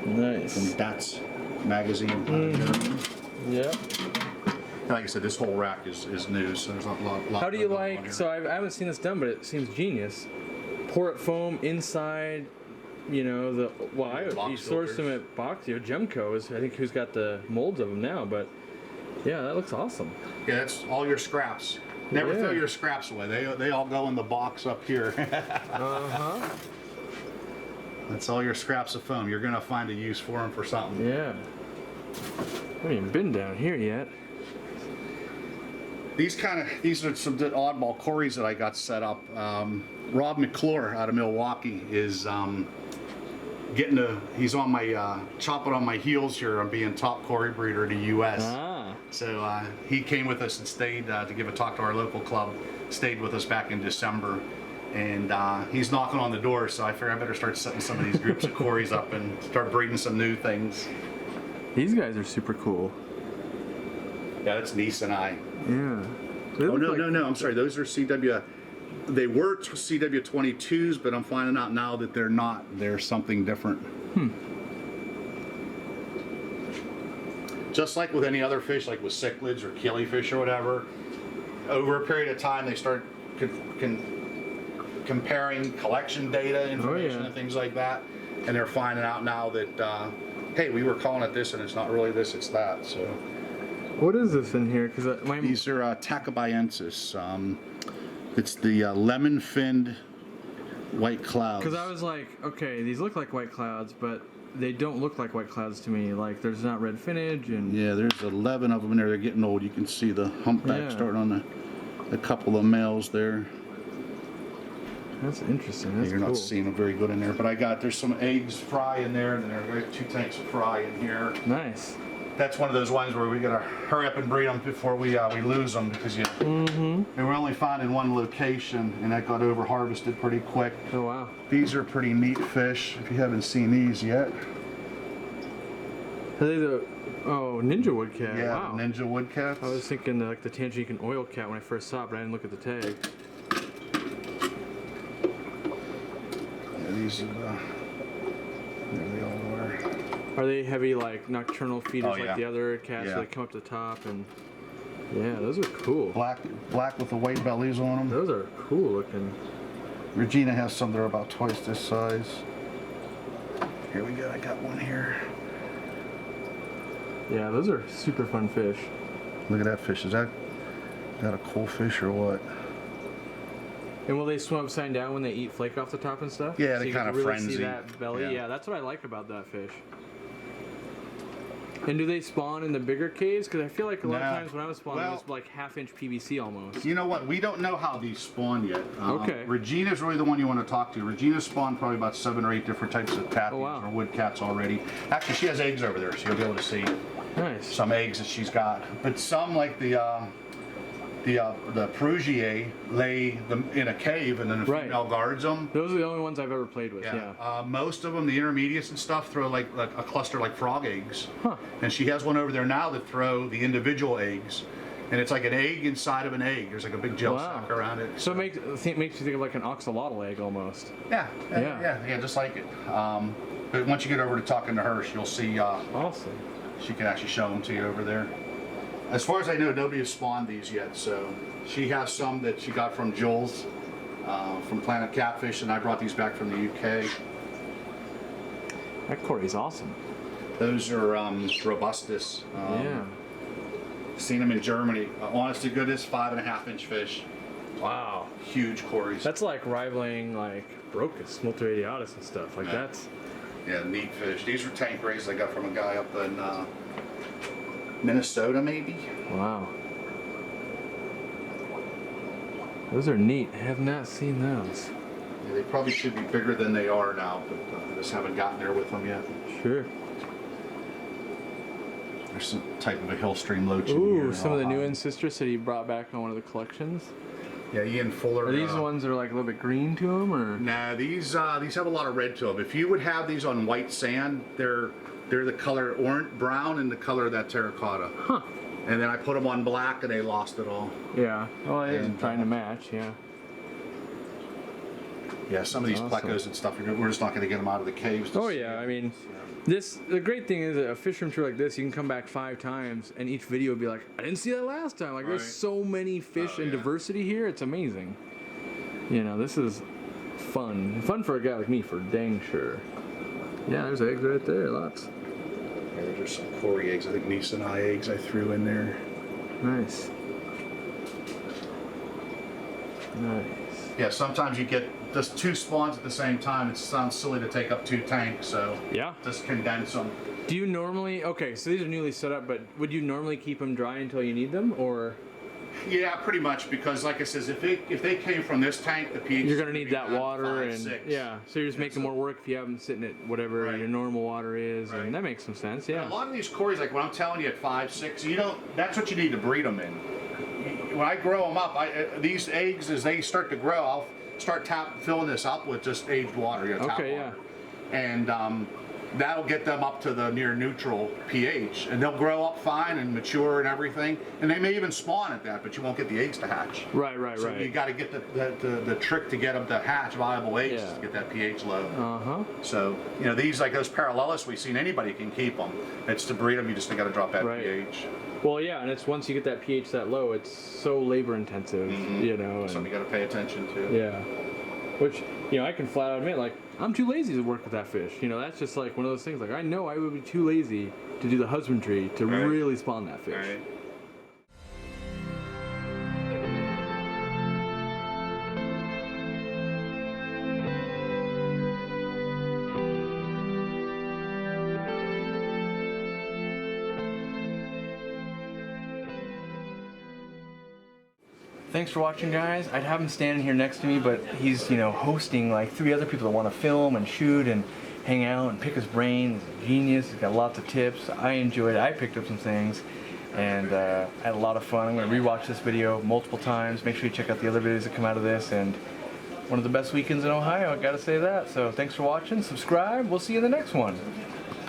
Speaker 2: Nice.
Speaker 1: from That's magazine.
Speaker 2: Yeah.
Speaker 1: And like I said, this whole rack is new, so there's a lot.
Speaker 2: How do you
Speaker 1: going on
Speaker 2: like?
Speaker 1: here.
Speaker 2: So I haven't seen this done, but it seems genius. Pour it foam inside. You know the you source them at Box. You know, Gemco is I think who's got the molds of them now, but yeah, that looks awesome.
Speaker 1: Yeah, that's all your scraps. Never throw your scraps away. They all go in the box up here. That's all your scraps of foam. You're gonna find a use for them for something.
Speaker 2: Yeah. I haven't even been down here yet.
Speaker 1: These are some oddball Corys that I got set up. Rob McClure out of Milwaukee is he's on my chopping on my heels here on being top Cory breeder in the U.S. So he came with us and stayed to give a talk to our local club. Stayed with us back in December, and he's knocking on the door. So I figure I better start setting some of these groups of Corys up and start breeding some new things.
Speaker 2: These guys are super cool.
Speaker 1: Yeah, that's Niece and I.
Speaker 2: Yeah.
Speaker 1: Oh no! I'm sorry. Those are CW. They were CW22s, but I'm finding out now that they're not. They're something different. Just like with any other fish, like with cichlids or killifish or whatever, over a period of time they start comparing collection data information and things like that, and they're finding out now that hey, we were calling it this and it's not really this, it's that. So.
Speaker 2: What is this in here? Because
Speaker 1: these are Tacobiensis. It's the lemon-finned white clouds.
Speaker 2: Because I was like, okay, these look like white clouds, but they don't look like white clouds to me. Like, there's not red finnage and...
Speaker 1: Yeah, there's 11 of them in there. They're getting old. You can see the humpback starting on a couple of males there.
Speaker 2: That's interesting. That's
Speaker 1: You're
Speaker 2: cool.
Speaker 1: not seeing them very good in there, but there's some eggs fry in there, and there are 2 tanks of fry in here.
Speaker 2: Nice.
Speaker 1: That's one of those ones where we gotta hurry up and breed them before we lose them, because they were only found in one location, and that got over harvested pretty quick.
Speaker 2: Oh wow.
Speaker 1: These are pretty neat fish. If you haven't seen these yet.
Speaker 2: Are they the ninja woodcat?
Speaker 1: Yeah,
Speaker 2: Wow.
Speaker 1: ninja woodcats.
Speaker 2: I was thinking like the Tangican oil cat when I first saw it, but I didn't look at the tag.
Speaker 1: Yeah, these are there they all are.
Speaker 2: Are they heavy like nocturnal feeders like the other cats?
Speaker 1: Yeah.
Speaker 2: So they come up to the top and yeah, those are cool.
Speaker 1: Black with the white bellies on them.
Speaker 2: Those are cool looking.
Speaker 1: Regina has some that are about twice this size. Here we go. I got one here.
Speaker 2: Yeah, those are super fun fish.
Speaker 1: Look at that fish. Is that a cool fish or what?
Speaker 2: And will they swim upside down when they eat flake off the top and stuff?
Speaker 1: Yeah,
Speaker 2: so
Speaker 1: they
Speaker 2: you
Speaker 1: kind
Speaker 2: can
Speaker 1: of
Speaker 2: really
Speaker 1: frenzy.
Speaker 2: See that belly?
Speaker 1: Yeah.
Speaker 2: Yeah, that's what I like about that fish. And do they spawn in the bigger caves? Because I feel like a lot of times when I was spawning, it was like half-inch PVC almost.
Speaker 1: You know what? We don't know how these spawn yet.
Speaker 2: Okay.
Speaker 1: Regina's really the one you want to talk to. Regina spawned probably about 7 or 8 different types of tatties or woodcats already. Actually, she has eggs over there, so you'll be able to see
Speaker 2: Nice.
Speaker 1: some eggs that she's got. But some, like the The Perugier lay them in a cave, and then the
Speaker 2: Right.
Speaker 1: female guards them.
Speaker 2: Those are the only ones I've ever played with. Yeah.
Speaker 1: Most of them, the intermediates and stuff, throw like a cluster like frog eggs.
Speaker 2: Huh.
Speaker 1: And she has one over there now that throw the individual eggs, and it's like an egg inside of an egg. There's like a big gel
Speaker 2: Wow.
Speaker 1: sac around it.
Speaker 2: So it makes you think of like an oxalotl egg almost.
Speaker 1: Yeah, just like it. But once you get over to talking to her, you'll see.
Speaker 2: Awesome.
Speaker 1: She can actually show them to you over there. As far as I know, nobody has spawned these yet, so she has some that she got from Jules from Planet Catfish, and I brought these back from the UK.
Speaker 2: That Corey's awesome.
Speaker 1: Those are Robustus.
Speaker 2: Yeah.
Speaker 1: Seen them in Germany. Honest to goodness, 5.5-inch fish.
Speaker 2: Wow.
Speaker 1: Huge Corys.
Speaker 2: That's like rivaling like Brocus, Multiradiatus and stuff. Like
Speaker 1: Yeah.
Speaker 2: that's.
Speaker 1: Yeah, neat fish. These were tank rays I got from a guy up in Minnesota, maybe.
Speaker 2: Wow. Those are neat. I have not seen those.
Speaker 1: Yeah, they probably should be bigger than they are now, but I just haven't gotten there with them yet.
Speaker 2: Sure.
Speaker 1: There's some type of a hill stream loach in here.
Speaker 2: Ooh,
Speaker 1: in
Speaker 2: some of the new
Speaker 1: Ohio.
Speaker 2: ancestors that he brought back on one of the collections.
Speaker 1: Yeah, Ian Fuller.
Speaker 2: Are these the ones that are like a little bit green to them, or?
Speaker 1: Nah, these have a lot of red to them. If you would have these on white sand, they're the color orange, brown, and the color of that terracotta.
Speaker 2: Huh.
Speaker 1: And then I put them on black, and they lost it all.
Speaker 2: Yeah. Well, it is
Speaker 1: And,
Speaker 2: trying to match. Yeah.
Speaker 1: Yeah, some of these
Speaker 2: Awesome.
Speaker 1: plecos and stuff, we're just not going to get them out of the caves. to
Speaker 2: Oh
Speaker 1: see
Speaker 2: yeah.
Speaker 1: it.
Speaker 2: I mean, the great thing is that a fish room tour like this, you can come back 5 times, and each video will be like, I didn't see that last time. Like,
Speaker 1: Right.
Speaker 2: there's so many fish
Speaker 1: Oh,
Speaker 2: and
Speaker 1: yeah.
Speaker 2: diversity here. It's amazing. You know, this is fun. Fun for a guy like me, for dang sure. Yeah, there's eggs right there. Lots.
Speaker 1: Yeah, there's just some Cory eggs. I think Nisonai eggs I threw in there.
Speaker 2: Nice. Nice.
Speaker 1: Yeah, sometimes you get just 2 spawns at the same time. It sounds silly to take up 2 tanks, so
Speaker 2: Yeah.
Speaker 1: just condense them.
Speaker 2: Do you normally, okay, so these are newly set up, but would you normally keep them dry until you need them, or?
Speaker 1: Yeah, pretty much, because like I says, if they came from this tank, the pH
Speaker 2: You're
Speaker 1: is
Speaker 2: gonna need that
Speaker 1: be
Speaker 2: water
Speaker 1: 5,
Speaker 2: and
Speaker 1: 6.
Speaker 2: yeah, so you're just
Speaker 1: Yeah,
Speaker 2: making
Speaker 1: so-
Speaker 2: more work if you have them sitting at whatever
Speaker 1: Right.
Speaker 2: your normal water is,
Speaker 1: Right.
Speaker 2: and that makes some sense.
Speaker 1: A
Speaker 2: Yeah.
Speaker 1: lot of these Corys, like when I'm telling you at 5, 6, that's what you need to breed them in. When I grow them up, these eggs, as they start to grow, I'll start filling this up with just aged water, tap
Speaker 2: Okay,
Speaker 1: water. And that'll get them up to the near neutral pH, and they'll grow up fine and mature and everything, and they may even spawn at that, but you won't get the eggs to hatch.
Speaker 2: Right, right,
Speaker 1: So you
Speaker 2: right.
Speaker 1: got to get the trick to get them to hatch viable eggs
Speaker 2: Yeah.
Speaker 1: to get that pH low.
Speaker 2: Uh-huh.
Speaker 1: So, these, like those parallelis we've seen, anybody can keep them. It's to breed them, you just got to drop that
Speaker 2: Right.
Speaker 1: pH.
Speaker 2: Well, yeah, and it's once you get that pH that low, it's so labor intensive, you know.
Speaker 1: Something
Speaker 2: And,
Speaker 1: you got to pay attention to.
Speaker 2: yeah. Which, I can flat out admit, like, I'm too lazy to work with that fish. That's just like one of those things. Like, I know I would be too lazy to do the husbandry to
Speaker 1: Right.
Speaker 2: really spawn that fish.
Speaker 1: Right.
Speaker 2: Thanks for watching, guys. I'd have him standing here next to me, but he's, hosting like 3 other people that want to film and shoot and hang out and pick his brain. He's a genius. He's got lots of tips. I enjoyed it. I picked up some things, and I had a lot of fun. I'm going to rewatch this video multiple times. Make sure you check out the other videos that come out of this, and one of the best weekends in Ohio, I got to say that. So thanks for watching. Subscribe. We'll see you in the next one.